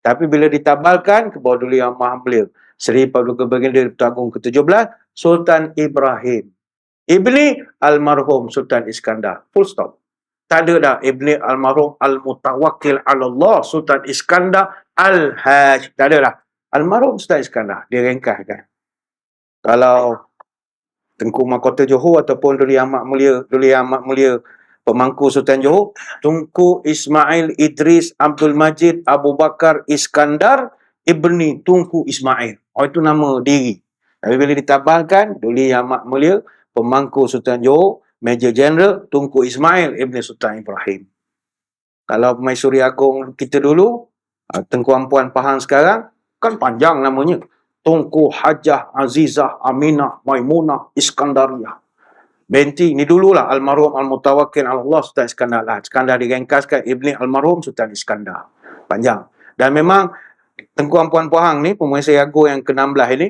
Tapi bila ditabalkan ke Duli Yang Maha Mulia Seri Paduka Baginda Tuan Agong ke-17, Sultan Ibrahim Ibni Almarhum Sultan Iskandar. Full stop. Tak ada dah Ibni Almarhum Al-Mutawakkil Allah Sultan Iskandar Al-Haj. Tak ada dah. Almarhum Sultan Iskandar. Dia ringkaskan. Kalau Tengku Mahkota Johor ataupun Duli Yang Amat Mulia Pemangku Sultan Johor, Tunku Ismail Idris Abdul Majid Abu Bakar Iskandar Ibni Tunku Ismail. Oh, itu nama diri. Tapi bila ditabalkan, Duli Yang Amat Mulia Pemangku Sultan Johor, Major General Tunku Ismail Ibni Sultan Ibrahim. Kalau Pemaisuri Agong kita dulu, Tengku Ampuan Pahang sekarang, kan panjang namanya. Tunku Hajah Azizah Aminah Maimunah Iskandariyah. Binti ni dululah Almarhum Al-Mutawakkil Allah Sultan Iskandar. Iskandar diringkaskan Ibni Almarhum Sultan Iskandar. Panjang. Dan memang Tengku Ampuan Pahang ni, Pemaisuri Agong yang ke-16 ini,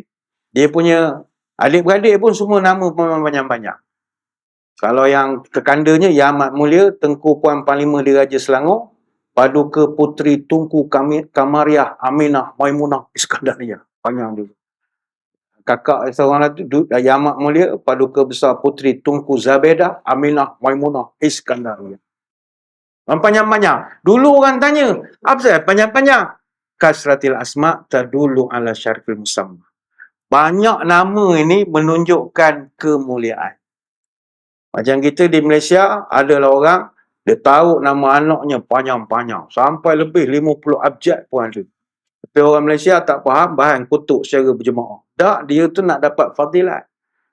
dia punya adik-beradik pun semua nama panjang-panjang. Kalau yang kekandanya, Yang Amat Mulia Tengku Puan Panglima Diraja Selangor, Paduka Puteri Tunku Kamariah Aminah Maimunah Iskandariyah. Panjang juga. Kakak seorang lagi, Yang Amat Mulia Paduka Besar Puteri Tunku Zabedah Aminah Maimunah Iskandariyah. Panjang-panjang. Dulu orang tanya, apa saya panjang-panjang? Kasratil asma' tadulu ala syarifil musamma. Banyak nama ini menunjukkan kemuliaan. Macam kita di Malaysia, adalah orang, dia tahu nama anaknya panjang-panjang. Sampai lebih 50 abjad pun ada. Tapi orang Malaysia tak faham, bahan kutuk secara berjemaah. Tak, dia tu nak dapat fadilat.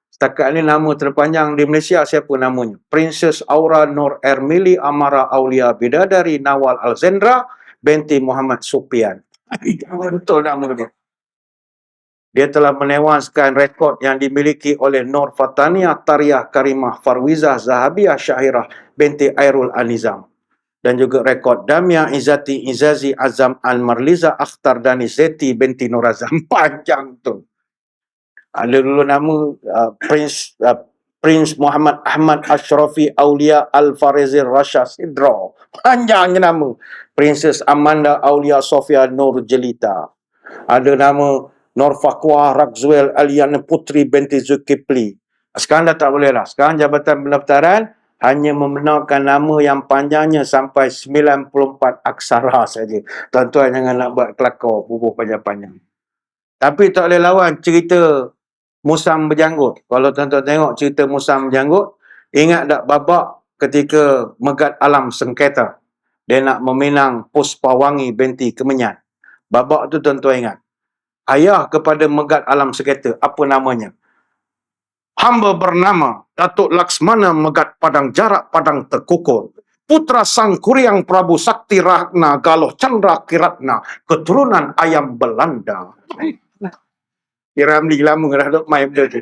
Setakat ni nama terpanjang di Malaysia, siapa namanya? Princess Aura Nur Ermili Amara Aulia Bidadari Nawal Alzendra binti Muhammad Supian. Betul nama dia. Dia telah menewaskan rekod yang dimiliki oleh Nur Fatania Tariyah Karimah Farwizah Zahabiyah Syahirah binti Airul Anizam. Dan juga rekod Damia Izzati Izazi Azam Al-Marliza Akhtar Dani Zeti binti Nurazam. Panjang tu. Ada dulu nama Prince Muhammad Ahmad Ashrafi Aulia Al-Farizir Rasha Sidra. Panjangnya nama. Princess Amanda Aulia Sofia Nur Jelita. Ada nama Nur Fakwa Rakzuel Aliana Putri binti Zulkifli. Sekarang dah tak boleh lah. Sekarang Jabatan Pendaftaran hanya membenarkan nama yang panjangnya sampai 94 aksara saja. Tuan-tuan jangan nak buat kelakar bubuh panjang-panjang. Tapi tak boleh lawan cerita Musang Berjanggut. Kalau tuan-tuan tengok cerita Musang Berjanggut, ingat tak babak ketika Megat Alam Sengketa, dia nak meminang Puspawangi binti Kemenyan. Babak tu tuan-tuan ingat. Ayah kepada Megat Alam Sengketa, apa namanya? Hamba bernama Datuk Laksmana Megat Padang Jarak Padang Tekukul, putra Sang Kuryang Prabu Sakti Ratna Galoh Chandra Kiratna, keturunan ayam Belanda. Ramli lama dah duk main benda tu.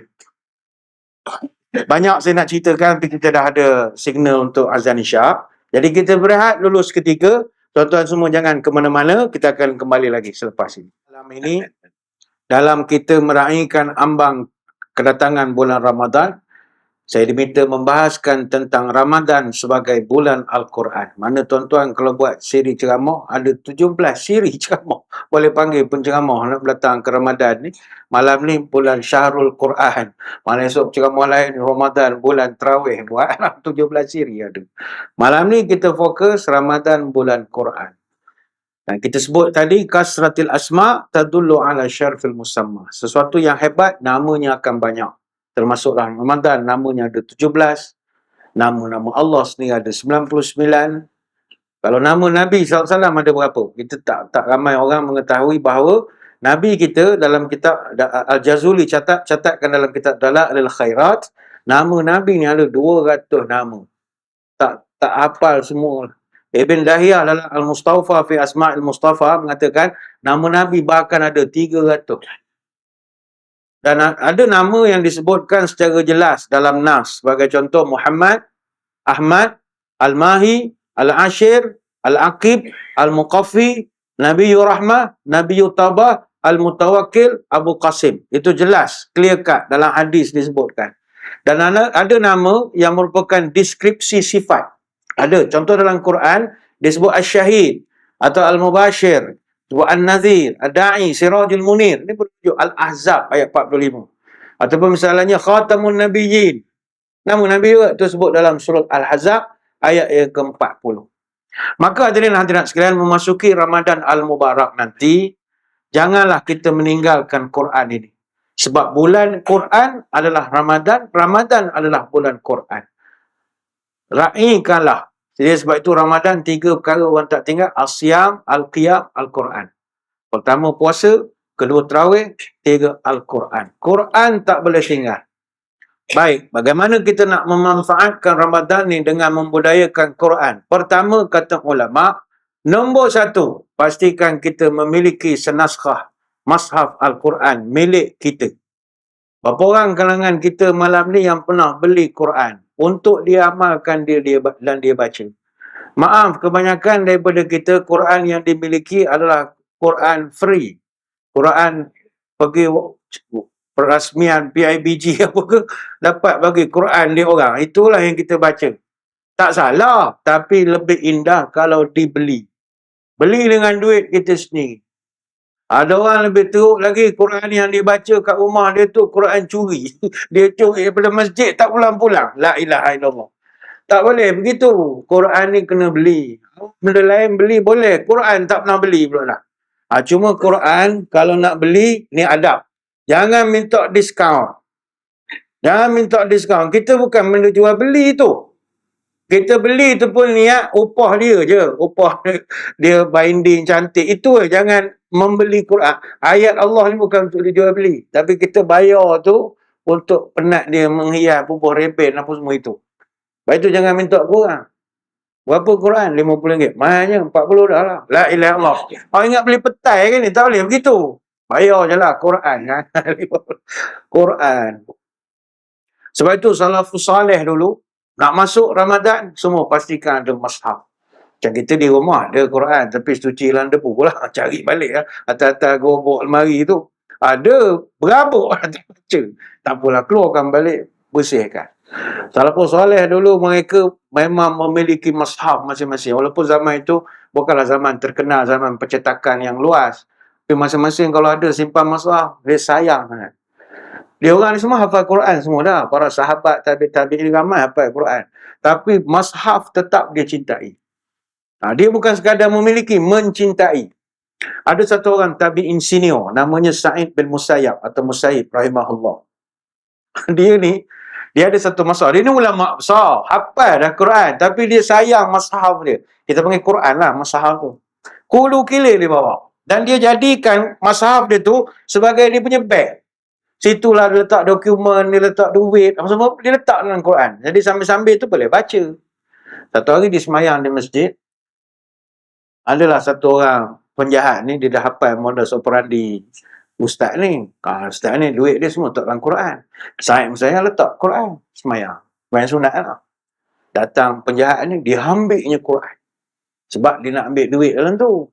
Banyak saya nak ceritakan, tapi kita dah ada signal untuk azan isyak. Jadi kita berehat dulu seketika. Tuan-tuan semua jangan ke mana-mana, kita akan kembali lagi selepas ini. Malam ini, dalam kita meraihkan ambang kedatangan bulan Ramadan, Saya diminta membahaskan tentang Ramadan sebagai bulan Al-Quran. Mana tuan-tuan kalau buat siri ceramah, ada 17 siri ceramah. Boleh panggil penceramah nak datang ke Ramadan ni. Malam ni bulan Syahrul Quran. Malam esok ceramah lain Ramadan, bulan Tarawih. Buat 17 siri ada. Malam ni kita fokus Ramadan bulan Quran. Dan kita sebut tadi, kasratil asma tadullu ala syarfil musamma. Sesuatu yang hebat, namanya akan banyak. Termasuklah Ramadan, namanya ada 17. Nama-nama Allah sendiri ada 99. Kalau nama Nabi SAW ada berapa? Kita tak ramai orang mengetahui bahawa Nabi kita dalam kitab Al-Jazuli catatkan dalam kitab Dalailul Khairat, nama Nabi ni ada 200 nama. Tak hafal semua. Ibn Dahiyah dalam Al-Mustafa fi Asma'il Mustafa mengatakan nama Nabi bahkan ada 300. Dan ada nama yang disebutkan secara jelas dalam nas. Sebagai contoh Muhammad, Ahmad, Al-Mahi, Al-Ashir, Al-Aqib, Al-Muqaffi, Nabiyur Rahmah, Nabiyur Tabah, Al-Mutawakkil, Abu Qasim. Itu jelas, clear cut dalam hadis disebutkan. Dan ada nama yang merupakan deskripsi sifat. Ada, contoh dalam Quran, disebut Al-Syahid atau Al-Mubashir, An-Nadhir, Ad-Da'i, Sirajul Munir. Ini berujuk Al-Ahzab ayat 45. Ataupun misalnya Khatamun Nabiyyin. Nama Nabi juga tersebut dalam surah Al-Ahzab ayat yang ke-40. Maka hadirin sekalian, memasuki Ramadan Al-Mubarak nanti, janganlah kita meninggalkan Quran ini. Sebab bulan Quran adalah Ramadan, Ramadan adalah bulan Quran. Raihkanlah. Jadi sebab itu Ramadan 3 perkara orang tak tinggal. Al-Siyam, Al-Qiyam, Al-Quran. Pertama puasa, kedua tarawih, 3 Al-Quran. Quran tak boleh tinggal. Baik, bagaimana kita nak memanfaatkan Ramadan ni dengan membudayakan Quran? Pertama, kata ulama, nombor 1, pastikan kita memiliki senaskah Mashaf Al-Quran milik kita. Berapa orang kalangan kita malam ni yang pernah beli Quran untuk dia amalkan dan dia baca? Maaf, kebanyakan daripada kita Quran yang dimiliki adalah Quran free. Quran pergi perasmian PIBG apa ke, dapat bagi Quran dia orang. Itulah yang kita baca. Tak salah, tapi lebih indah kalau dibeli. Beli dengan duit kita sendiri. Ada orang lebih teruk lagi, Quran yang dibaca kat rumah dia tu Quran curi. Dia curi daripada masjid, tak pulang-pulang. La ilaha illallah. Tak boleh begitu. Quran ni kena beli. Benda lain beli boleh. Quran tak pernah beli pula lah. Cuma Quran kalau nak beli, ni adab. Jangan minta diskaun. Jangan minta diskaun. Kita bukan benda jual beli tu. Kita beli tu pun niat upah dia je. Upah dia binding cantik. Itu je. Jangan membeli Quran. Ayat Allah ni bukan untuk dijual beli. Tapi kita bayar tu untuk penat dia menghias bubuh reben apa semua itu. Lepas itu jangan minta kurang. Berapa Quran? RM50. Mahalnya 40 dah lah. La ilaha illallah. Orang ingat beli petai kan ni? Tak boleh begitu. Bayar je lah Quran. Quran. Sebab itu salafus salih dulu, nak masuk Ramadan, semua pastikan ada mushaf. Macam kita di rumah ada Quran, tapi cuci hilang debu lah. Cari balik lah. Atas-atas gerobok lemari tu. Ada berabuk. Tak baca. Tak apalah, keluarkan balik, bersihkan. Salafus salih dulu mereka memang memiliki mushaf masing-masing. Walaupun zaman itu bukanlah zaman terkenal, zaman percetakan yang luas. Tapi masing-masing kalau ada simpan mushaf, dia sayang sangat. Dia orang ni semua hafal Quran semua dah. Para sahabat, tabi'in ramai hafal Quran. Tapi mushaf tetap dia cintai. Dia bukan sekadar memiliki, mencintai. Ada satu orang tabi'in senior, namanya Sa'id bin Musayyab atau Musayyib rahimahullah. Dia ada satu mushaf. Dia ni ulama besar, hafal dah Quran. Tapi dia sayang mushaf dia. Kita panggil Quran lah, mushaf tu. Kulu kilir dia bawa. Dan dia jadikan mushaf dia tu sebagai dia punya beg. Situlah dia letak dokumen, dia letak duit, apa semua dia letak dalam Quran. Jadi sambil-sambil tu boleh baca. Satu hari dia semayang di masjid, adalah satu orang penjahat ni, dia dah hafal modus operandi ustaz ni. Ustaz ni duit dia semua letak dalam Quran. Saya letak Quran, semayang. Main sunat lah. Datang penjahat ni, dia ambilnya Quran. Sebab dia nak ambil duit dalam tu.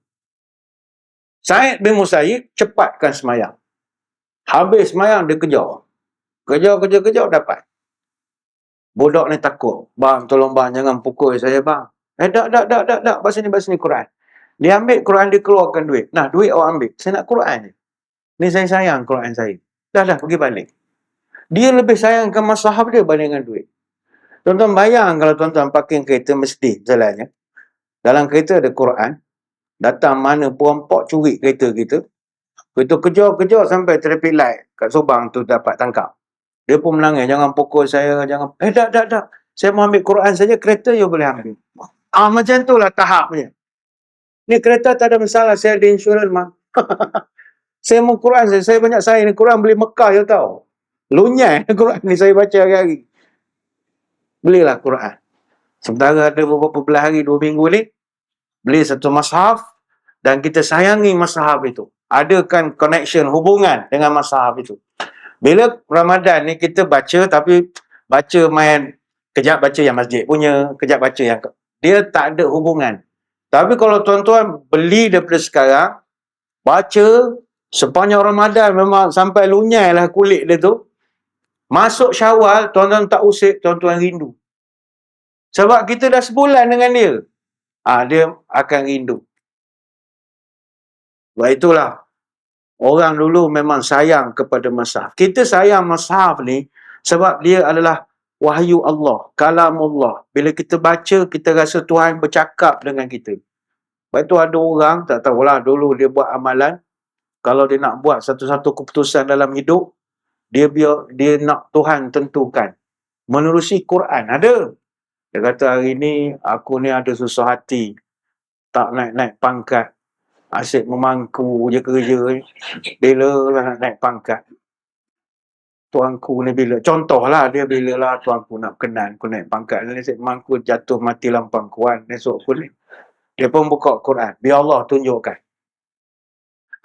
Sa'id bin Musayyib cepatkan semayang. Habis semayang dia kejar. Kejar dapat. Budak ni takut. Bang, tolong bang, jangan pukul saya bang. Tak. Baca sini Quran. Dia ambil Quran, dia keluarkan duit. Nah, duit awak ambil. Saya nak Quran je. Ni saya sayang Quran saya. Dah, pergi balik. Dia lebih sayangkan mazhab dia bandingkan duit. Tuan-tuan bayang kalau tuan-tuan parking kereta mesti jalannya. Dalam kereta ada Quran. Datang mana perampok curi kereta kita. Kita kejar sampai traffic light kat Subang tu dapat tangkap. Dia pun menangis, jangan pukul saya, jangan. Tak. Saya mau ambil Quran saja, kereta you boleh ambil. Macam tu lah tahapnya. Ni kereta tak ada masalah, saya ada insurans mah. Saya mau Quran, saya banyak saya ni Quran beli Mekah you tahu. Lunyai Quran ni saya baca hari-hari. Belilah Quran. Sementara ada beberapa belah hari, 2 minggu ni, beli satu mushaf dan kita sayangi mushaf itu. Adakan connection, hubungan dengan mushaf itu. Bila Ramadan ni kita baca, tapi baca main, kejap baca yang masjid punya, kejap baca yang... Dia tak ada hubungan. Tapi kalau tuan-tuan beli daripada sekarang, baca sepanjang Ramadan memang sampai lunyai lah kulit dia tu. Masuk Syawal, tuan-tuan tak usik, tuan-tuan rindu. Sebab kita dah sebulan dengan dia. Dia akan rindu. Sebab itulah, orang dulu memang sayang kepada mazhab. Kita sayang mazhab ni sebab dia adalah wahyu Allah, kalamullah. Bila kita baca, kita rasa Tuhan bercakap dengan kita. Sebab itu ada orang, tak tahulah dulu dia buat amalan, kalau dia nak buat satu-satu keputusan dalam hidup, dia nak Tuhan tentukan. Menerusi Quran, ada. Dia kata, hari ni aku ni ada susah hati, tak naik-naik pangkat, asyik memangku je kerja ni. Bila lah nak naik pangkat? Tuanku ni bila? Contohlah dia bila lah tuanku nak berkenan, aku naik pangkat. Dia asyik memangku jatuh mati lampang kuan. Esok aku ni. Dia pun buka Quran. Biar Allah tunjukkan.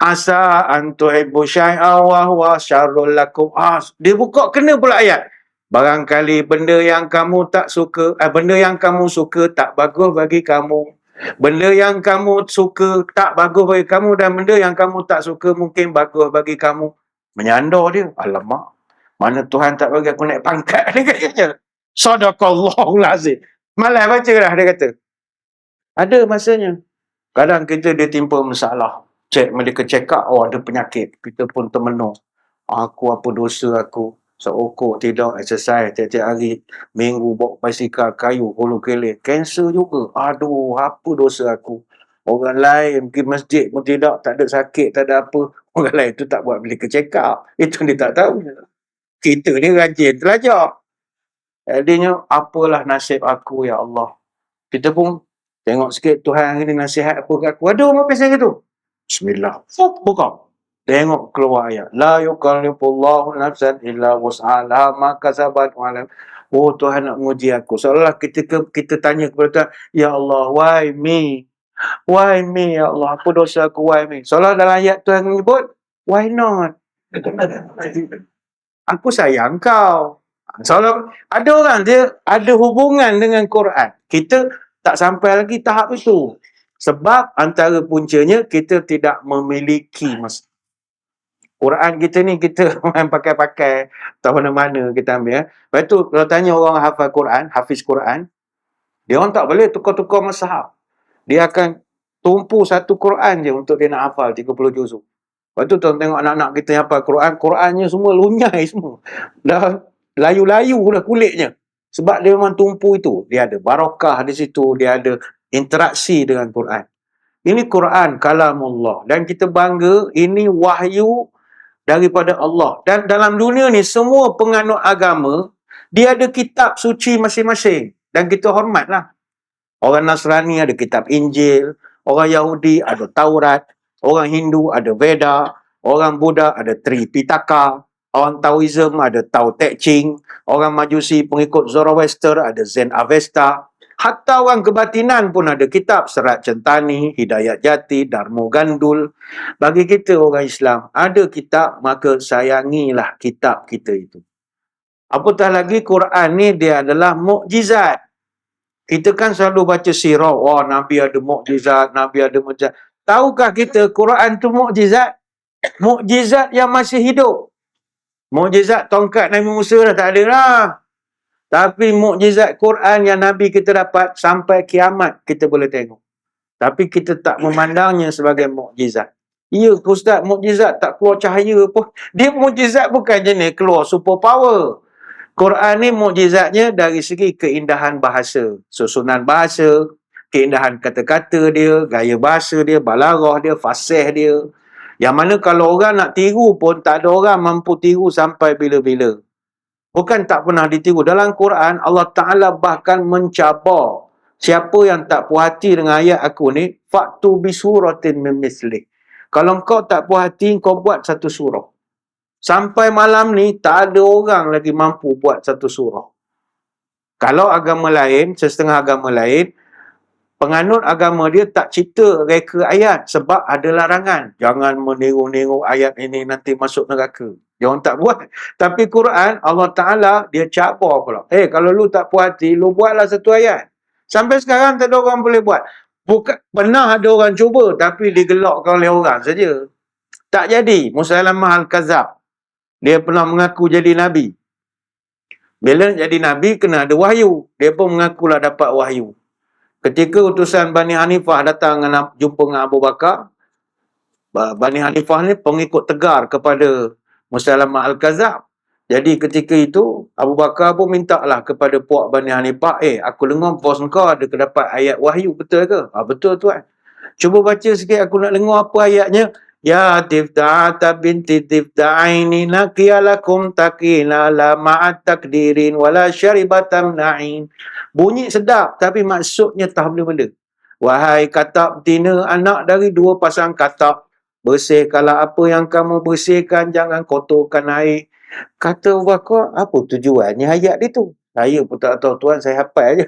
Asa antuhibbu syai'a wa huwa syarrul lakum. Dia buka kena pula ayat. Barangkali benda yang kamu tak suka, benda yang kamu suka tak bagus bagi kamu. Benda yang kamu suka tak bagus bagi kamu dan benda yang kamu tak suka mungkin bagus bagi kamu. Menyandar dia. Alamak. Mana Tuhan tak bagi aku naik pangkat ni katanya. Sadaqallahul azim. Malas baca dah dia kata. Ada masanya. Kadang kita dia timpa masalah. Medical check up, ada penyakit. Kita pun termenung. Aku apa dosa aku? Seokok tidak exercise tiap-tiap hari. Minggu bawa basikal kayu, hulu keleh. Kanser juga. Aduh, apa dosa aku? Orang lain pergi masjid pun tidak. Tak ada sakit, tak ada apa. Orang lain tu tak buat medical check up. Itu dia tak tahu. Kita ni rajin terlajar. Jadinya, apalah nasib aku, ya Allah. Kita pun tengok sikit Tuhan ini nasihat apa kat aku. Ada orang pasal gitu. Bismillah. Buka. Tengok keluar ayat. La yukallifullahu nafsan illa wus'aha ma kasabat wa lam. Oh, Tuhan nak menguji aku. Seolah-olah kita tanya kepada Tuhan, ya Allah, why me? Why me, ya Allah? Apa dosa aku, why me? Seolah dalam ayat Tuhan menyebut, why not? Aku sayang kau. Seolah ada orang dia ada hubungan dengan Quran. Kita tak sampai lagi tahap itu. Sebab antara puncanya kita tidak memiliki Quran kita ni kita main pakai-pakai tak mana-mana kita ambil. Lepas tu kalau tanya orang hafal Quran, hafiz Quran, dia orang tak boleh tukar-tukar mazhab. Dia akan tumpu satu Quran je untuk dia nak hafal 30 juzuk. Lepas tu tuan tengok anak-anak kita yang hafal Quran, Qurannya semua lunyai semua. Dah layu-layu dah kulitnya. Sebab dia memang tumpu itu. Dia ada barakah di situ, dia ada interaksi dengan Quran. Ini Quran, kalamullah. Dan kita bangga, ini wahyu daripada Allah. Dan dalam dunia ni, semua penganut agama, dia ada kitab suci masing-masing. Dan kita hormatlah. Orang Nasrani ada kitab Injil, orang Yahudi ada Taurat, orang Hindu ada Veda, orang Buddha ada Tripitaka, orang Taoism ada Tao Te Ching, orang Majusi pengikut Zoroaster ada Zen Avesta, hatta orang kebatinan pun ada kitab Serat Centani, Hidayat Jati, Darmo Gandul. Bagi kita orang Islam, ada kitab, maka sayangilah kitab kita itu. Apatah lagi Quran ni dia adalah mukjizat. Kita kan selalu baca sirah, Nabi ada mukjizat, Nabi ada mukjizat. Tahukah kita Quran tu mukjizat? Mukjizat yang masih hidup. Mukjizat tongkat Nabi Musa dah tak ada lah. Tapi mukjizat Quran yang Nabi kita dapat sampai kiamat kita boleh tengok. Tapi kita tak memandangnya sebagai mukjizat. Ya, Ustaz, mukjizat tak keluar cahaya pun. Dia mukjizat bukan jenis keluar super power. Quran ni mukjizatnya dari segi keindahan bahasa, susunan bahasa, keindahan kata-kata dia, gaya bahasa dia, balaghah dia, fasih dia. Yang mana kalau orang nak tiru pun tak ada orang mampu tiru sampai bila-bila. Bukan tak pernah ditiru. Dalam Quran, Allah Ta'ala bahkan mencabar siapa yang tak puas hati dengan ayat aku ni, faktu bisuratin min mislih. Kalau kau tak puas hati, kau buat satu surah. Sampai malam ni, tak ada orang lagi mampu buat satu surah. Kalau agama lain, setengah agama lain, penganut agama dia tak cipta reka ayat sebab ada larangan. Jangan meniru-niru ayat ini nanti masuk neraka. Dia orang tak buat. Tapi Quran, Allah Ta'ala, dia cabar pula. Kalau lu tak puas hati, lu buatlah satu ayat. Sampai sekarang tak ada orang boleh buat. Bukan, pernah ada orang cuba, tapi digelakkan oleh orang saja. Tak jadi. Musailamah Al-Kadzab. Dia pernah mengaku jadi Nabi. Bila jadi Nabi, kena ada wahyu. Dia pun mengakulah dapat wahyu. Ketika utusan Bani Hanifah datang jumpa dengan Abu Bakar, Bani Hanifah ni pengikut tegar kepada Musailamah Al-Kadzab. Jadi ketika itu, Abu Bakar pun minta lah kepada puak Bani Hanifah, aku dengar bos kau ada dapat ayat wahyu, betul ke? Betul tuan. Cuba baca sikit, aku nak dengar apa ayatnya. Ya tifta'ata binti tifta'aini nakiyalakum takina la ma'at takdirin wala syaribatam na'in. Bunyi sedap, tapi maksudnya tak benda-benda. Wahai katak betina, anak dari dua pasang katak, bersihkanlah apa yang kamu bersihkan, jangan kotorkan air. Kata Abu Bakar, apa tujuannya ayat itu? Saya pun tak tahu tuan, saya hafal je.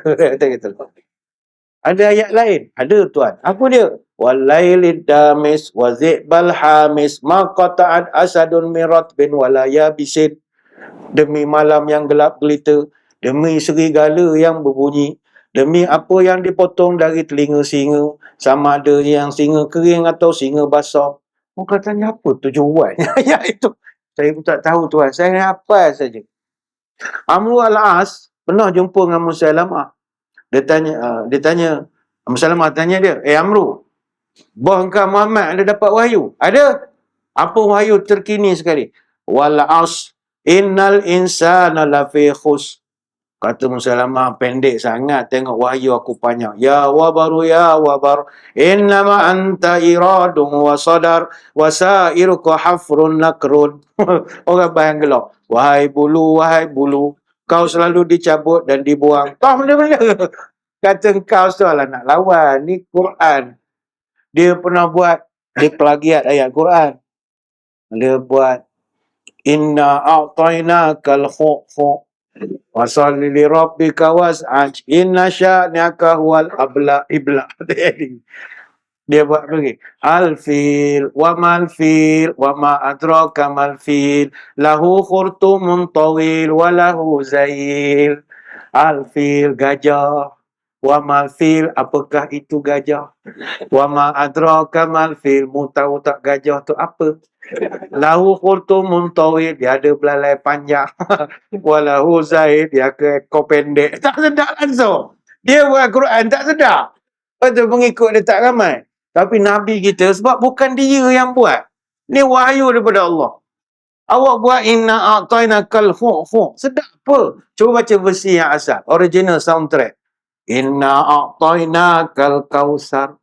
Ada ayat lain? Ada tuan. Apa dia? Walailid damis wa zi'bal hamis ma qata'at asadun mirat bin walaya bisid. Demi malam yang gelap gelita, demi serigala yang berbunyi, demi apa yang dipotong dari telinga singa, sama ada yang singa kering atau singa basah. Katanya apa tujuannya ayat itu? Saya pun tak tahu tuan. Saya hafal saja. Amru al-As pernah jumpa dengan Musailamah. Dia tanya, Musailamah tanya dia, Amru, bos engkau Muhammad ada dapat wahyu? Ada. Apa wahyu terkini sekali? Wal as innal insana lafi khus. Kata Musailamah, pendek sangat, tengok wahyu aku panjang. Ya wabaru ya wabar, innama anta iradun wa sadar wa sa'iruka hafrun nakrun. Orang bayang gelap. Wahai bulu, kau selalu dicabut dan dibuang. Tak benda-benda. Kata engkau soalah nak lawan. Ni Quran. Dia pernah buat, dia plagiat ayat Quran. Dia buat, inna a'tainakal khu'fu wasalli li rabbika was'aj inna sya'naka huwal ibla. Dia buat lagi. Al-fil wa mal-fil wa ma adraka mal-fil lahu khurtumun tawil wa lahu zail. Al-fil, gajah. Wa mal-fil, apakah itu gajah? Wa ma adraka mal-fil, mu tahu tak gajah tu apa? Lahu khurtumun tawil, dia ada belalai panjang. Walahu zaid, dia ke ekor pendek. Tak sedap langsung. Dia buat Quran tak sedap. Betul, pengikut dia tak ramai. Tapi Nabi kita, sebab bukan dia yang buat. Ni wahyu daripada Allah. Awak buat inna a'tainakal khu'fu. Sedap apa? Cuba baca versi yang asal. Original soundtrack. Inna a'tainakal kausar.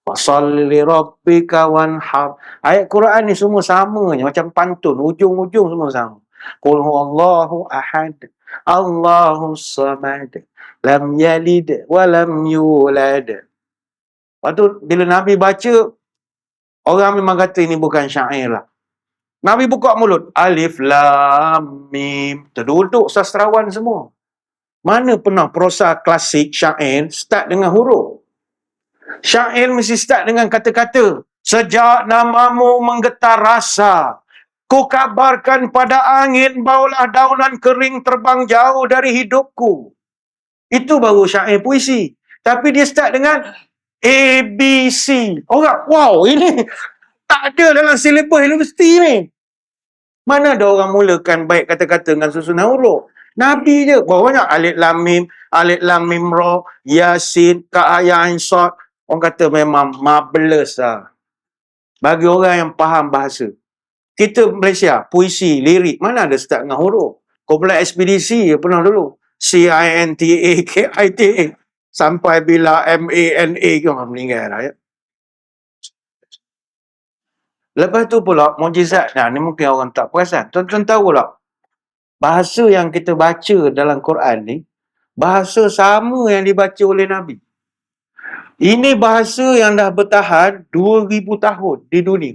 Wasalli li rabbika wanhar. Ayat Quran ni semua samanya, macam pantun, ujung-ujung semua sama. Qul huwallahu ahad, Allahus samad, lam yalid wa lam yulad. Lepas tu bila Nabi baca, orang memang kata ini bukan syair lah. Nabi buka mulut, alif lam mim, terduduk sastrawan semua. Mana pernah prosa klasik syair start dengan huruf? Syair mesti start dengan kata-kata. Sejak namamu menggetar rasa, ku kabarkan pada angin, baulah daunan kering terbang jauh dari hidupku. Itu baru syair puisi. Tapi dia start dengan ABC. Orang, wow, ini tak ada dalam silibus universiti ni. Mana ada orang mulakan baik kata-kata dengan susunan huruf? Nabi je. Banyak alif lam mim ra, yasin, ka ya ain sad. Orang kata memang marvelous lah. Bagi orang yang faham bahasa. Kita Malaysia, puisi, lirik, mana ada start dengan huruf? Kumpulan ekspedisi pernah dulu. CINTAKITA. Sampai bila MANA ke orang meninggal dah ya. Lepas tu pula, mukjizat. Nah, ni mungkin orang tak perasan. Tuan-tuan tahu tak? Bahasa yang kita baca dalam Quran ni, bahasa sama yang dibaca oleh Nabi. Ini bahasa yang dah bertahan 2000 tahun di dunia.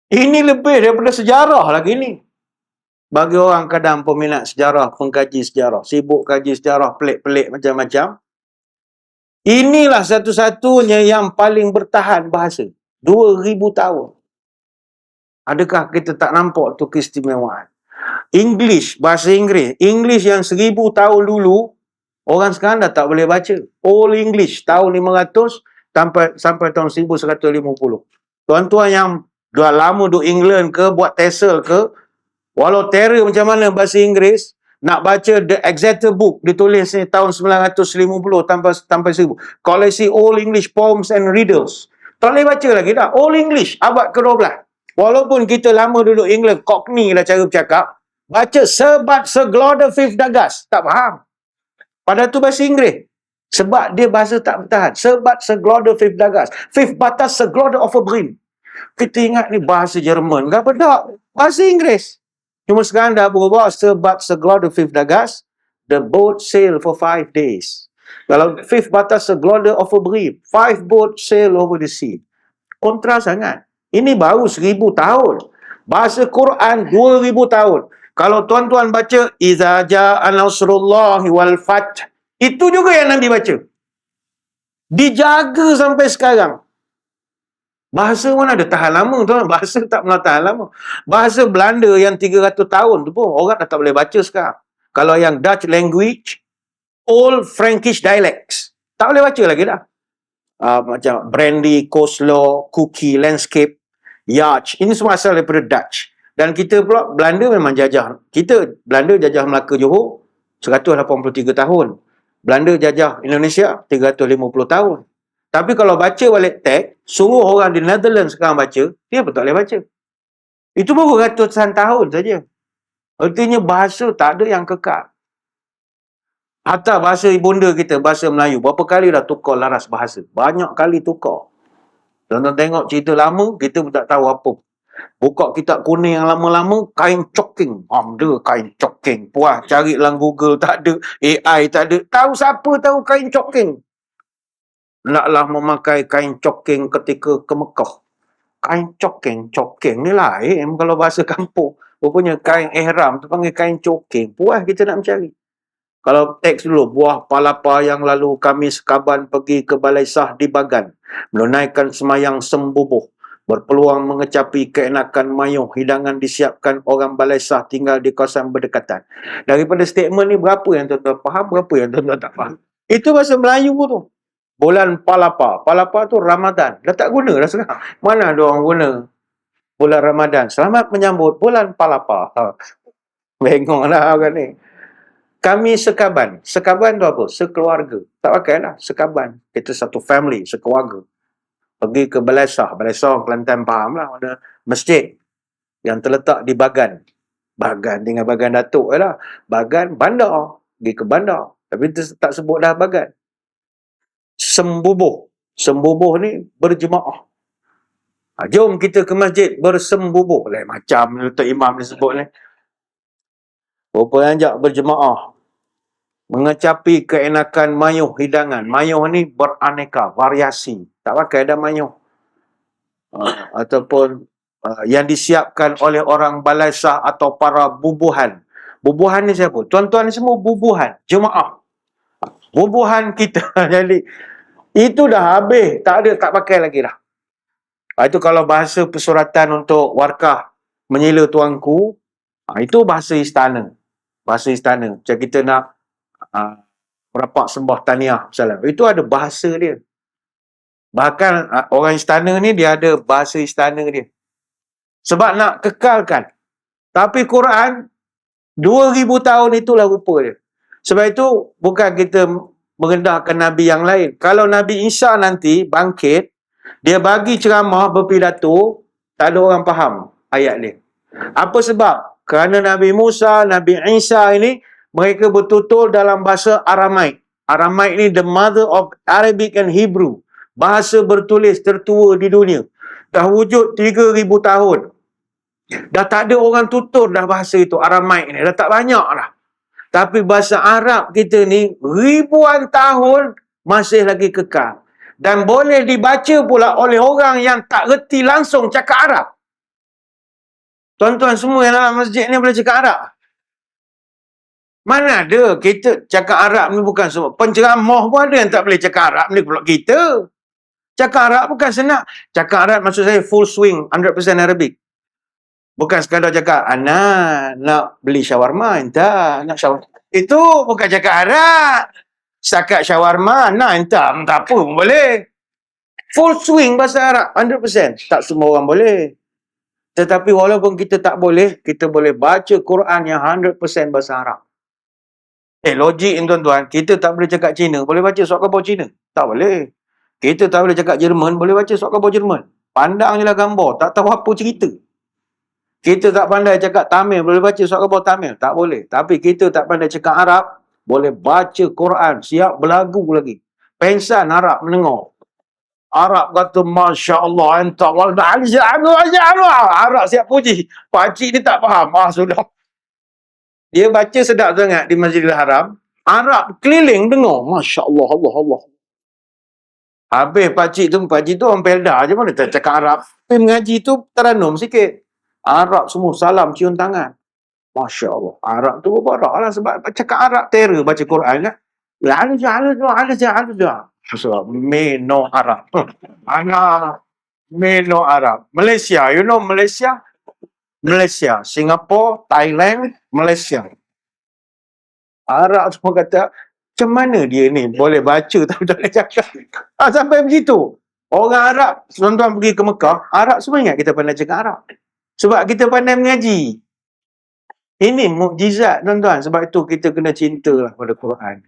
Ini lebih daripada sejarah lagi ni. Bagi orang kadang peminat sejarah, pengkaji sejarah, sibuk kaji sejarah pelik-pelik macam-macam. Inilah satu-satunya yang paling bertahan bahasa. 2000 tahun. Adakah kita tak nampak tu keistimewaan? English, bahasa Inggeris. English yang 1000 tahun dulu, orang sekarang dah tak boleh baca. Old English, tahun 500 sampai tahun 1150. Tuan-tuan yang dah lama duduk England ke, buat TESOL ke, walau terror macam mana bahasa Inggeris, nak baca The Exeter Book, ditulis ni tahun 950 sampai 1000. Koleksi Old English Poems and Riddles. Tak boleh baca lagi dah. Old English, abad ke-12. Walaupun kita lama duduk England, Cockney lah cara bercakap, baca sebat segeloda fifth dagas. Tak faham. Padahal tu bahasa Inggeris. Sebab dia bahasa tak bertahan. Sebat segeloda fifth dagas. Fifth batas segeloda of a brim. Kita ingat ni bahasa Jerman ke apa tak? Bahasa Inggeris. Cuma sekarang dah berubah. Sebat segeloda fifth dagas. The boat sail for 5 days. Kalau fifth batas segeloda of a brim. 5 boat sail over the sea. Kontra sangat. Ini baru 1000 tahun. Bahasa Quran 2000 tahun. Kalau tuan-tuan baca Iza ja'a nasrullahi wal fath, itu juga yang Nabi baca. Dijaga sampai sekarang. Bahasa mana ada tahan lama tuan? Bahasa tak pernah tahan lama. Bahasa Belanda yang 300 tahun tu pun orang dah tak boleh baca sekarang. Kalau yang Dutch language, Old Frankish dialects, tak boleh baca lagi dah. Macam brandy, coleslaw, cookie, landscape, yacht. Ini semua asal daripada Dutch. Dan kita pula, Belanda memang jajah. Belanda jajah Melaka Johor 183 tahun. Belanda jajah Indonesia 350 tahun. Tapi kalau baca balik teks, suruh orang di Netherlands sekarang baca, dia pun tak boleh baca. Itu baru ratusan tahun saja. Artinya bahasa tak ada yang kekal. Hatta bahasa ibunda kita, bahasa Melayu, berapa kali dah tukar laras bahasa. Banyak kali tukar. Tuan-tuan tengok cerita lama, kita pun tak tahu apa. Buka kitab kuning yang lama-lama, kain coking. Ada kain coking. Puas cari dalam Google, tak ada. AI tak ada. Tahu siapa tahu kain coking? Naklah memakai kain coking ketika ke Mekah. Kain coking. Coking ni lain kalau bahasa kampung. Rupanya kain ihram tu panggil kain coking. Puas kita nak mencari. Kalau teks dulu, buah palapa yang lalu kami sekaban pergi ke Balai Sah di Bagan, menunaikan semayang sembubuh, berpeluang mengecapi keenakan mayuh, hidangan disiapkan orang Balai Sah tinggal di kawasan berdekatan. Daripada statement ni, berapa yang tuan-tuan faham, berapa yang tuan-tuan tak faham. Itu bahasa Melayu tu. Bulan palapa. Palapa tu Ramadan. Dah tak guna dah sekarang. Mana ada orang guna bulan Ramadan? Selamat menyambut bulan palapa. Bengong lah orang ni. Kami sekaban. Sekaban tu apa? Sekeluarga. Tak pakai lah. Sekaban. Kita satu family, sekeluarga. Pergi ke Balai Sah. Balai Sah, Kelantan faham lah. Ada masjid yang terletak di Bagan. Bagan, tinggal Bagan Datuk lah. Bagan, bandar. Pergi ke bandar. Tapi tak sebut dah Bagan. Sembubuh. Sembubuh ni berjemaah. Jom kita ke masjid bersembubuh. Lain macam Tok Imam ni sebut ni. Berapa anjak berjemaah. Mengecapi keenakan mayuh hidangan. Mayuh ni beraneka, variasi. Tak pakai dah mayuh. Ataupun yang disiapkan oleh orang Balai Sah atau para bubuhan. Bubuhan ni siapa? Tuan-tuan ni semua bubuhan. Jemaah. Bubuhan kita. Jadi, itu dah habis. Tak pakai lagi dah. Itu kalau bahasa persuratan untuk warkah menyela tuanku, itu bahasa istana. Bahasa istana. Macam kita nak merapak sembah tahniah misalnya. Itu ada bahasa dia. Bahkan orang istana ni dia ada bahasa istana dia. Sebab nak kekalkan. Tapi Quran 2000 tahun itulah rupa dia. Sebab itu bukan kita merendahkan Nabi yang lain. Kalau Nabi Isa nanti bangkit, dia bagi ceramah, berpidato, tak ada orang faham ayat dia. Apa sebab? Kerana Nabi Musa, Nabi Isa ini, mereka bertutur dalam bahasa Aramaik. Aramaik ni the mother of Arabic and Hebrew. Bahasa bertulis tertua di dunia. Dah wujud 3000 tahun. Dah tak ada orang tutur dah bahasa itu, Aramaik ni. Dah tak banyak dah. Tapi bahasa Arab kita ni ribuan tahun masih lagi kekal. Dan boleh dibaca pula oleh orang yang tak reti langsung cakap Arab. Tuan-tuan semua yang dalam masjid ni boleh cakap Arab. Mana ada kita cakap Arab ni bukan semua. Penceramah pun ada yang tak boleh cakap Arab ni pula kita. Cakap Arab bukan senang. Cakap Arab maksud saya full swing, 100% Arabic. Bukan sekadar cakap, anak nak beli shawarma, entah. Nak shawarma. Itu bukan cakap Arab. Setakat shawarma, nak entah. Tak apa pun boleh. Full swing bahasa Arab, 100%. Tak semua orang boleh. Tetapi walaupun kita tak boleh, kita boleh baca Quran yang 100% bahasa Arab. Logik ni tuan-tuan. Kita tak boleh cakap Cina, boleh baca surat khabar Cina? Tak boleh. Kita tak boleh cakap Jerman, boleh baca surat khabar Jerman. Pandang je lah gambar, tak tahu apa cerita. Kita tak pandai cakap Tamil, boleh baca surat khabar Tamil? Tak boleh. Tapi kita tak pandai cakap Arab, boleh baca Quran, siap berlagu lagi. Pensan Arab mendengar. Arab kata, Masya Allah, entah Arab siap puji. Pakcik ni tak faham. Sudah. Dia baca sedap sangat di Masjidil Haram. Arab keliling dengar. Masya Allah, Allah, Allah. Habis pakcik tu orang Pelda je, mana tak cakap Arab. Tapi mengaji tu teranum sikit. Arab semua salam cium tangan. Masya Allah. Arab tu berbarak lah sebab cakap Arab terror baca Quran kan. Meno Arab. Meno Arab. Malaysia. You know Malaysia? Malaysia. Singapore, Thailand, Malaysia. Arab semua kata, macam mana dia ni boleh baca tapi tak boleh cakap. Sampai begitu. Orang Arab, tuan-tuan pergi ke Mekah, Arab semua ingat kita pandai cakap Arab. Sebab kita pandai mengaji. Ini mukjizat tuan-tuan. Sebab itu kita kena cinta lah pada Quran.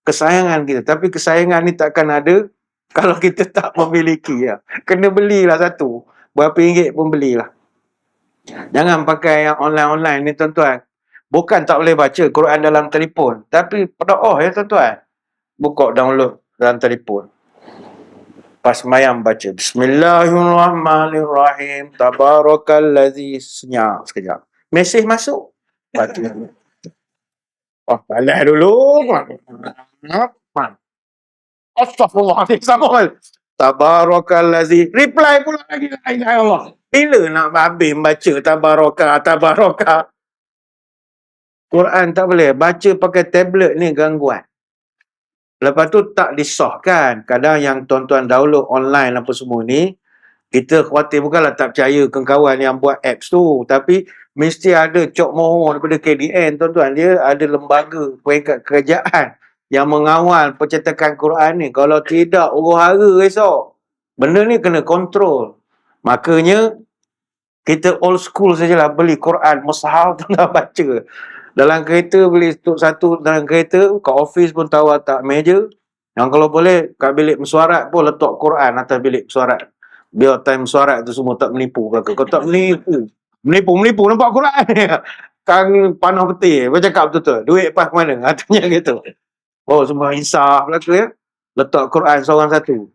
Kesayangan kita. Tapi kesayangan ni takkan ada kalau kita tak memiliki. Ya. Kena belilah satu. Berapa ringgit pun belilah. Jangan pakai yang online-online ni tuan-tuan. Bukan tak boleh baca Quran dalam telefon. Tapi berdoa ya tuan-tuan. Buka download dalam telefon. Pas mayam baca. Bismillahirrahmanirrahim. Tabarakallazi. Senyap sekejap. Mesej masuk. Baca. Balas dulu. Astaghfirullahaladzim. Sama. Tabarakallazi. Reply pula lagi. Ya Allah. Bila nak habis baca tabarakah. Quran tak boleh. Baca pakai tablet ni gangguan. Lepas tu tak disahkan. Kadang yang tuan-tuan download online apa semua ni, kita khawatir bukanlah tak percaya kawan-kawan yang buat apps tu. Tapi mesti ada cok mohon daripada KDN tuan-tuan. Dia ada lembaga peringkat kerajaan yang mengawal percetakan Quran ni. Kalau tidak, huru-hara esok. Benda ni kena kontrol. Makanya, kita old school sajalah beli Quran. Mushaf tu nak baca. Dalam kereta beli satu dalam kereta, kat office pun tahu letak meja. Yang kalau boleh, kat bilik mesyuarat pun letak Quran atas bilik mesyuarat. Biar time mesyuarat tu semua tak menipu belaka. Kau tak menipu. Menipu, nampak Quran ni. Kang panah peti. Kau cakap betul-betul. Duit pas ke mana? Artinya gitu. Oh, semua insaf belaka ya. Letak Quran seorang satu.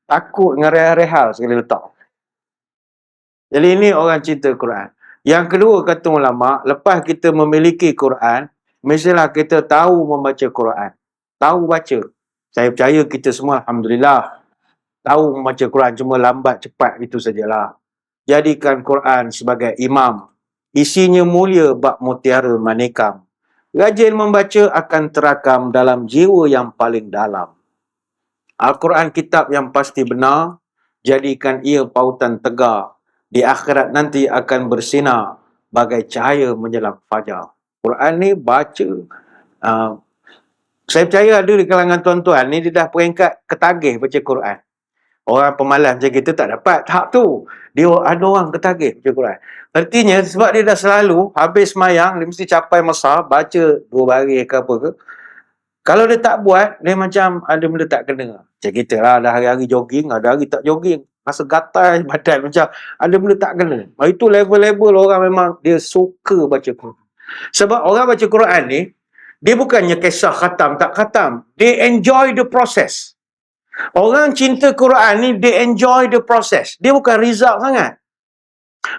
Takut dengan rehal sekali letak. Jadi ini orang cinta Quran. Yang kedua kata ulama, lepas kita memiliki Quran, mestilah kita tahu membaca Quran. Tahu baca. Saya percaya kita semua, Alhamdulillah, tahu membaca Quran, cuma lambat cepat itu sajalah. Jadikan Quran sebagai imam. Isinya mulia bak mutiara manikam. Rajin membaca akan terakam dalam jiwa yang paling dalam. Al-Quran kitab yang pasti benar, jadikan ia pautan tegar. Di akhirat nanti akan bersinar bagai cahaya menjelang fajar. Quran ni baca. Saya percaya ada di kalangan tuan-tuan ni dia dah peringkat ketagih baca Quran. Orang pemalas macam kita tak dapat tahap tu. Dia ada orang ketagih baca Quran. Artinya sebab dia dah selalu habis semayang, dia mesti capai masa baca 2 baris ke apa ke. Kalau dia tak buat, dia macam ada benda tak kena. Macam kita lah, ada hari-hari jogging, ada hari tak jogging. Rasa gatal badan macam ada benda tak kena. Itu level-level orang memang dia suka baca Quran. Sebab orang baca Quran ni, dia bukannya kisah khatam, tak khatam. They enjoy the process. Orang cinta Quran ni, they enjoy the process. Dia bukan result sangat.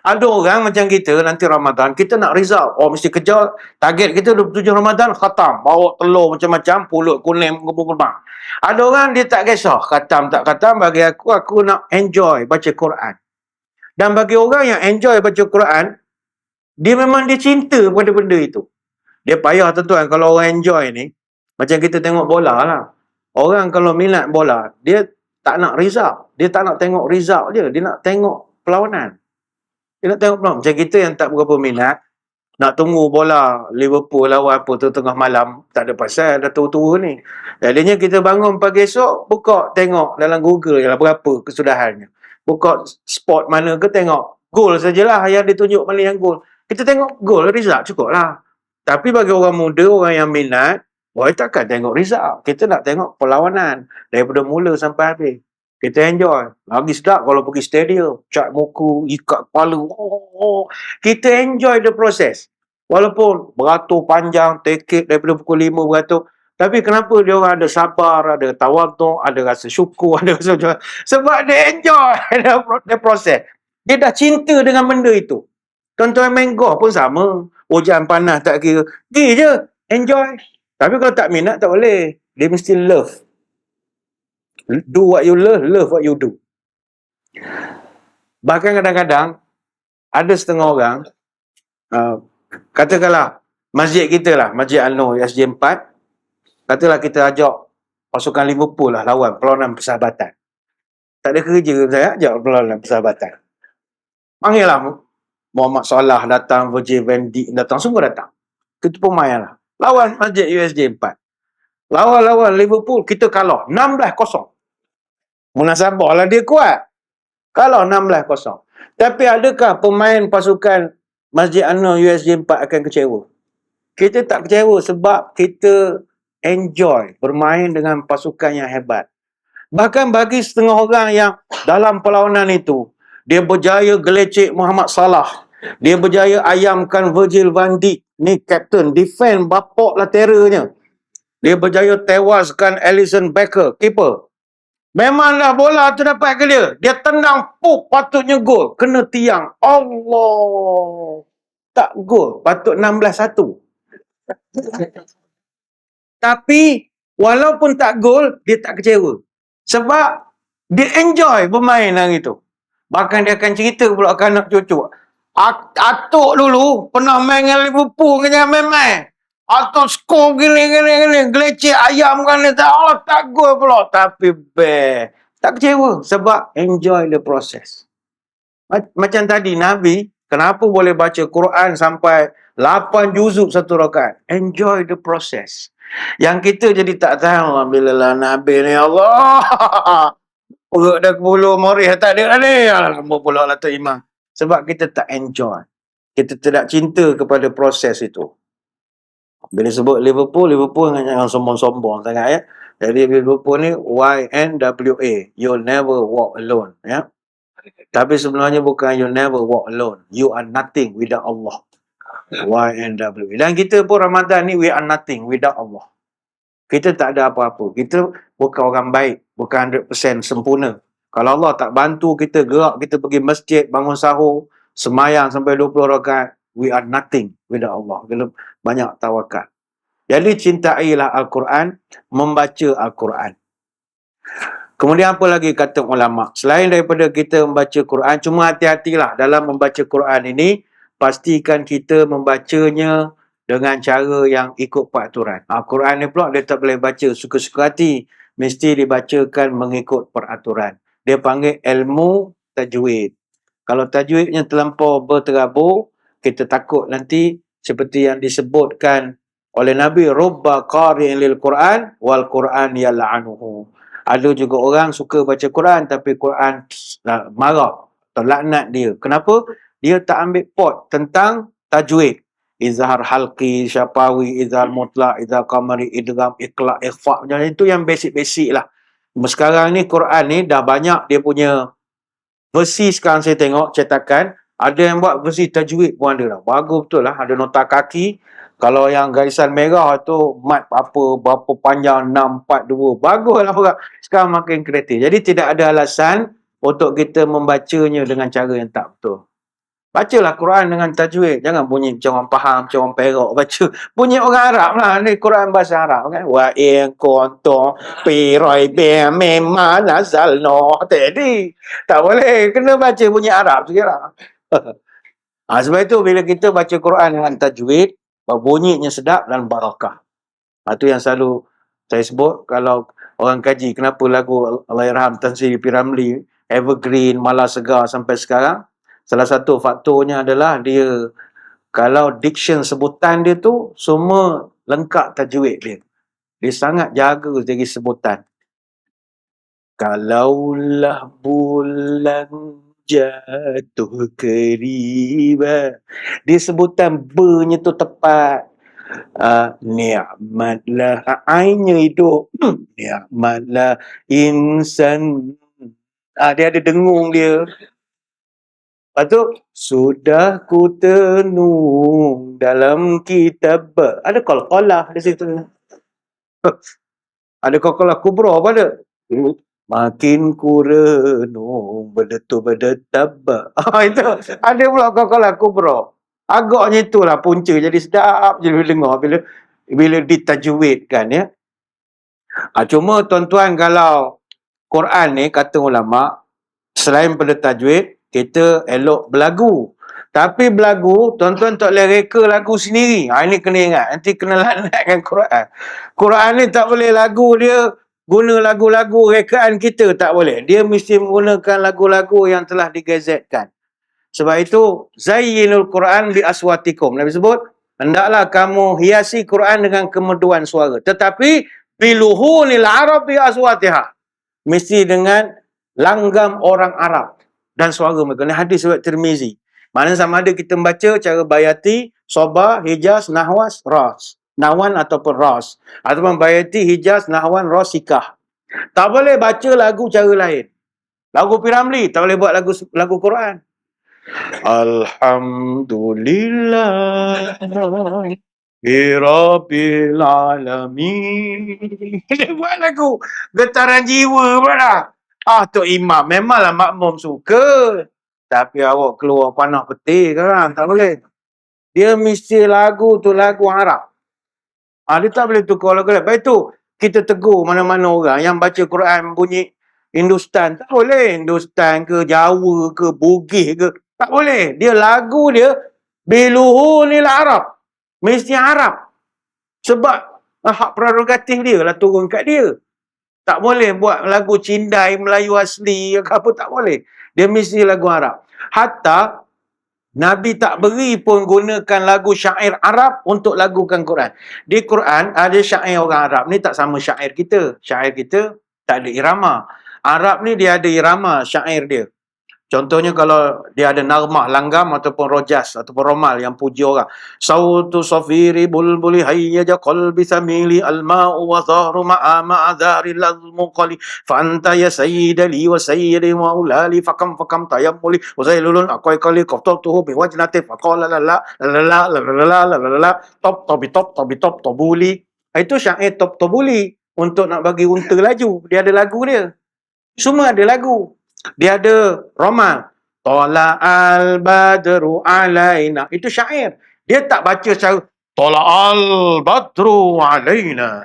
Ada orang macam kita, nanti Ramadan, kita nak result. Oh, mesti kejar. Target kita 27 Ramadan, khatam. Bawa telur macam-macam, pulut kuning, kumpul-kumpul. Ada orang, dia tak kisah. Khatam, tak khatam. Bagi aku nak enjoy baca Quran. Dan bagi orang yang enjoy baca Quran, dia memang dia cinta pada benda itu. Dia payah tuan-tuan, kalau orang enjoy ni, macam kita tengok bola lah. Orang kalau minat bola, dia tak nak result. Dia tak nak tengok result je. Dia nak tengok perlawanan. Dia nak tengok perlawanan. Macam kita yang tak berapa minat, nak tunggu bola Liverpool lawan apa tu tengah malam, tak ada pasal, dah tua-tua ni. Jadinya kita bangun pagi esok, buka tengok dalam Google lah berapa kesudahannya. Buka sport mana ke tengok. Gol sajalah yang ditunjuk mana yang gol. Kita tengok gol, result cukup lah. Tapi bagi orang muda, orang yang minat, takkan tengok result. Kita nak tengok perlawanan. Daripada mula sampai habis. Kita enjoy. Lagi sedap kalau pergi stadium. Cat muka, ikat kepala. Kita enjoy the process. Walaupun beratur panjang, tiket daripada pukul 5 beratur. Tapi kenapa dia orang ada sabar, ada tawaduk, ada rasa syukur, ada rasa macam. Sebab dia enjoy the process. Dia dah cinta dengan benda itu. Tuan-tuan main golf pun sama. Hujan panas tak kira. Pergi je. Enjoy. Tapi kalau tak minat, tak boleh. Dia mesti love. Do what you love what you do. Bahkan kadang-kadang, ada setengah orang, katakanlah, masjid kita lah, Masjid Al-Nur, SJ4, katalah kita ajak pasukan Liverpool lah lawan perlawanan persahabatan. Tak ada kerja, saya ajak perlawanan persahabatan. Panggil lah Muhammad Salah datang, Virgil van Dijk datang, semua datang. Kita pemain lah. Lawan Masjid USJ 4. Lawan Liverpool, kita kalah 16-0. Munasabah lah dia kuat. Kalah 16-0. Tapi adakah pemain pasukan Masjid An-Nur USJ 4 akan kecewa? Kita tak kecewa sebab kita enjoy bermain dengan pasukan yang hebat. Bahkan bagi setengah orang yang dalam perlawanan itu, dia berjaya gelecek Muhammad Salah. Dia berjaya ayamkan Virgil van Dijk. Ni captain, defend bapak lah terrornya. Dia berjaya tewaskan Alisson Becker, keeper. Memanglah bola tu dapat ke dia. Dia tendang, patutnya gol. Kena tiang. Allah. Tak gol. Patut 16-1. Tapi, walaupun tak gol, dia tak kecewa. Sebab, dia enjoy bermain hari tu. Bahkan dia akan cerita pula ke anak cucu. Atuk dulu pernah main dengan Liverpool kena main-main. Atuk skor gini. Gelecek ayam kan dia tak gol pula. Tapi tak kecewa. Sebab enjoy the process. Macam tadi Nabi, kenapa boleh baca Quran sampai 8 juzuk satu rakaat? Enjoy the process. Yang kita jadi tak tahu bila lah Nabi ni Allah. Perut dah kebuluh morih tak ada ni. Lama pula lah tu imam. Sebab kita tak enjoy. Kita tidak cinta kepada proses itu. Bila sebut Liverpool jangan sombong-sombong sangat ya. Jadi Liverpool ni YNWA. You'll never walk alone. Ya. Tapi sebenarnya bukan you never walk alone. You are nothing without Allah. YNWA. Dan kita pun Ramadan ni we are nothing without Allah. Kita tak ada apa-apa. Kita bukan orang baik. Bukan 100% sempurna. Kalau Allah tak bantu kita gerak, kita pergi masjid, bangun sahur, semayang sampai 20 rakaat, we are nothing without Allah. Kita banyak tawakal. Jadi cintailah Al-Quran, membaca Al-Quran. Kemudian apa lagi kata ulama? Selain daripada kita membaca Quran, cuma hati-hatilah dalam membaca Quran ini, pastikan kita membacanya dengan cara yang ikut peraturan. Al-Quran ni pula dia tak boleh baca suka-suka hati. Mesti dibacakan mengikut peraturan. Dia panggil ilmu tajwid. Kalau tajwidnya terlampau berterabur, kita takut nanti seperti yang disebutkan oleh Nabi, rubba qari'in lil Quran wal Quran yal'anuhu. Ada juga orang suka baca Quran tapi Quran marah atau laknat dia. Kenapa? Dia tak ambil pot tentang tajwid. Izhar halqi, syafawi, izhar mutlak, izhar qamari, idgham, iqla, ikhfa. Macam itu yang basic-basic lah. Sekarang ni Quran ni dah banyak dia punya versi. Sekarang saya tengok cetakan, ada yang buat versi tajwid pun ada lah. Bagus betul lah. Ada nota kaki. Kalau yang garisan merah tu mat berapa panjang, 6, 4, 2. Bagus lah orang. Sekarang makin kreatif. Jadi tidak ada alasan untuk kita membacanya dengan cara yang tak betul. Bacalah Quran dengan tajwid. Jangan bunyi macam orang faham, macam orang Perak baca. Bunyi orang Arab lah. Ni Quran bahasa Arab kan. Wa in kuntum fi raibin mimma nazzalna. Tadi. Tak boleh. Kena baca bunyi Arab sikit lah. Sebab itu bila kita baca Quran dengan tajwid, bunyinya sedap dan barakah. Itu yang selalu saya sebut kalau orang kaji kenapa lagu Allahyarham Tan Sri P. Ramlee evergreen, malah segar sampai sekarang. Salah satu faktornya adalah dia, kalau diction sebutan dia tu semua lengkap tajwid dia. Dia sangat jaga segi sebutan. Kalaulah bulan jatuh keriba. Dia sebutan ber-nya tu tepat. Ni'matlah ainnya hidup. Ni'matlah insan. Dia ada dengung dia. Lepas tu, sudah ku tenung dalam kitab. Ada qalqalah di situ. Ada qalqalah kubra apa ada? Makin ku renung berdetu-berdetap. Itu. Ada pula qalqalah kubra. Agaknya itulah punca jadi sedap je bila dengar. Bila ditajwidkan ya. Cuma tuan-tuan kalau Quran ni kata ulama, selain pada tajwid, kita elok berlagu. Tapi berlagu, tuan-tuan tak boleh reka lagu sendiri. Ini kena ingat. Nanti kena laknatkan Quran. Quran ni tak boleh lagu dia guna lagu-lagu rekaan kita. Tak boleh. Dia mesti menggunakan lagu-lagu yang telah digazetkan. Sebab itu, zayyinul Quran bi aswatikum. Nabi sebut, hendaklah kamu hiasi Quran dengan kemerduan suara. Tetapi, biluhunil Arab bi aswatiha. Mesti dengan langgam orang Arab dan suara mereka. Ini hadis riwayat Tirmizi. Maknanya sama ada kita membaca cara bayati, sobah, hijaz, nahwas, ras. Nawan ataupun ras. Ataupun bayati, hijaz, nahwan, rasikah. Tak boleh baca lagu cara lain. Lagu P. Ramlee, tak boleh buat lagu Quran. Alhamdulillah Rabbil Alamin. Dia buat lagu getaran jiwa pula dah. Tok Imam memanglah makmum suka. Tapi awak keluar panah peti kan? Tak boleh. Dia mesti lagu tu lagu Arab. Dia tak boleh tukar lagu lain. Lepas itu, kita tegur mana-mana orang yang baca Quran bunyi Hindustan. Tak boleh. Hindustan ke, Jawa ke, Bugis ke. Tak boleh. Dia lagu dia biluhunil Arab. Mesti Arab. Sebab hak prerogatif dia lah turun kat dia. Tak boleh buat lagu Cindai, Melayu asli, apa tak boleh. Dia mesti lagu Arab. Hatta Nabi tak beri pun gunakan lagu syair Arab untuk lagukan Quran. Di Quran ada syair orang Arab ni tak sama syair kita. Syair kita tak ada irama. Arab ni dia ada irama syair dia. Contohnya kalau dia ada narmah, langgam ataupun rojas ataupun romal yang puji orang. Sautu safiri bulbuli hayyaja qalbi samili alma'u wa zahru ma'a ma'adhari lazmuqali fa anta ya sayyida li wa sayyidi wa ulali fakam tayammuli wa zailulun aqai qali qaftatuhu bi wajnati faqala la la la la la la la la la top tobuli. Itu syair top tobuli untuk nak bagi unta laju. Dia ada lagu dia. Semua ada lagu. Dia ada roman. Tala'al badru alaina. Itu syair. Dia tak baca secara Tala'al badru alaina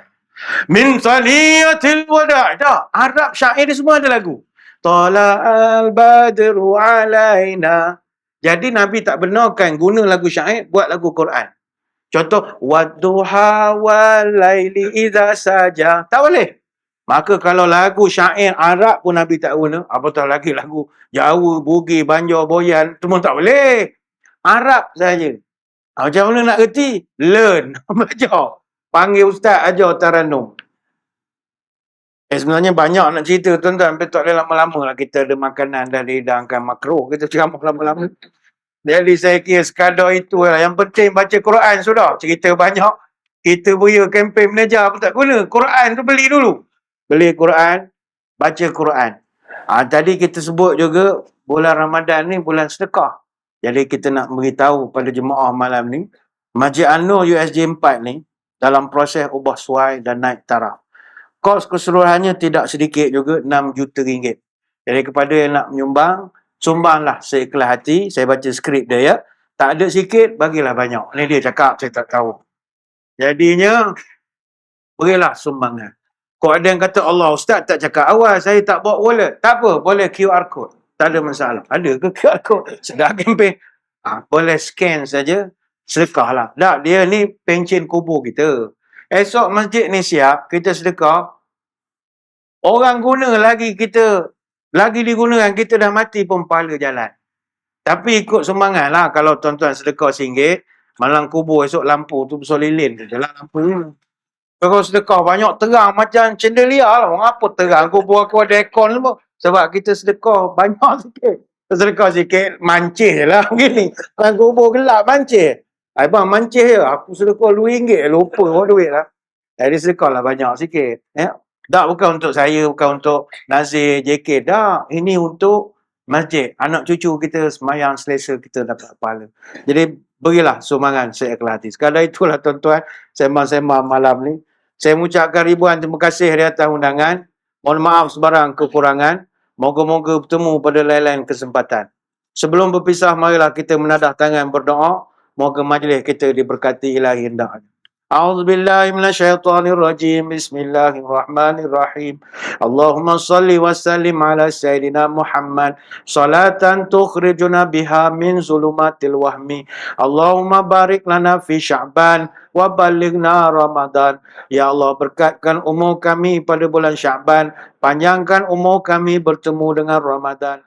min saniyatil wada'. Tak. Arab syair dia semua ada lagu. Tala'al badru alaina. Jadi Nabi tak benarkan guna lagu syair buat lagu Quran. Contoh wadduha wal laili idza saja. Tak boleh. Maka kalau lagu syair Arab pun Nabi tak guna, apatah lagi lagu Jawa, Bugis, Banjar, Boyan, semua tak boleh. Arab saja. Macam mana nak reti? Learn. Belajar. Panggil ustaz, ajar Taranum. Sebenarnya banyak nak cerita tuan-tuan, tapi tak boleh lama-lama lah. Kita ada makanan dah dihidangkan makro, kita ceramah lama-lama. Jadi saya kira sekadar itu lah. Yang penting baca Quran sudah. Cerita banyak. Kita punya kempen manager pun tak guna. Quran tu beli dulu. Beli Quran, baca Quran. Tadi kita sebut juga bulan Ramadan ni bulan sedekah. Jadi kita nak beritahu pada jemaah malam ni, Masjid An-Nur USJ 4 ni dalam proses ubah suai dan naik taraf. Kos keseluruhannya tidak sedikit juga, 6 juta ringgit. Jadi kepada yang nak menyumbang, sumbanglah seikhlas hati. Saya baca skrip dia ya. Tak ada sikit, bagilah banyak. Ni dia cakap, saya tak tahu. Jadinya, berilah sumbangan. Kau ada yang kata, Allah Ustaz tak cakap awal, saya tak bawa wallet. Tak apa, boleh QR code. Tak ada masalah. Ada ke QR code? Sedar kempen. Boleh scan saja, sedekahlah. Tak, dia ni pencen kubur kita. Esok masjid ni siap, kita sedekah. Orang guna lagi kita, lagi digunakan, kita dah mati pun pahala jalan. Tapi ikut sumbangan lah. Kalau tuan-tuan sedekah RM1, malam kubur esok lampu tu besar lilin je lah lampu ni. Kalau sedekah banyak terang macam chandelier lah. Orang apa terang kubur aku ada aircon pun. Sebab kita sedekah banyak sikit. Sedekah sikit, mancih je lah begini. Malam kubur gelap, mancih. Abang mancih je. Aku sedekah RM2, lupa orang duit lah. Jadi sedekah lah banyak sikit. Ya. Tak, bukan untuk saya, bukan untuk Nazir, JK. Tak, ini untuk masjid. Anak cucu kita semayang selesa, kita dapat pahala. Jadi, berilah sumbangan seikhlas hati. Sekadar itulah tuan-tuan, sembang-sembang malam ni. Saya mengucapkan ribuan terima kasih di atas undangan. Mohon maaf sebarang kekurangan. Moga-moga bertemu pada lain-lain kesempatan. Sebelum berpisah, marilah kita menadah tangan berdoa. Moga majlis kita diberkati ilahi hendaknya. أعوذ بالله من الشيطان الرجيم بسم الله الرحمن الرحيم اللهم صل وسلم على سيدنا محمد صلاة تخرجنا بها من ظلمات الوهم اللهم بارك لنا في شعبان وبلغنا رمضان. Ya Allah, berkatkan umur kami pada bulan Sya'ban, panjangkan umur kami bertemu dengan Ramadan.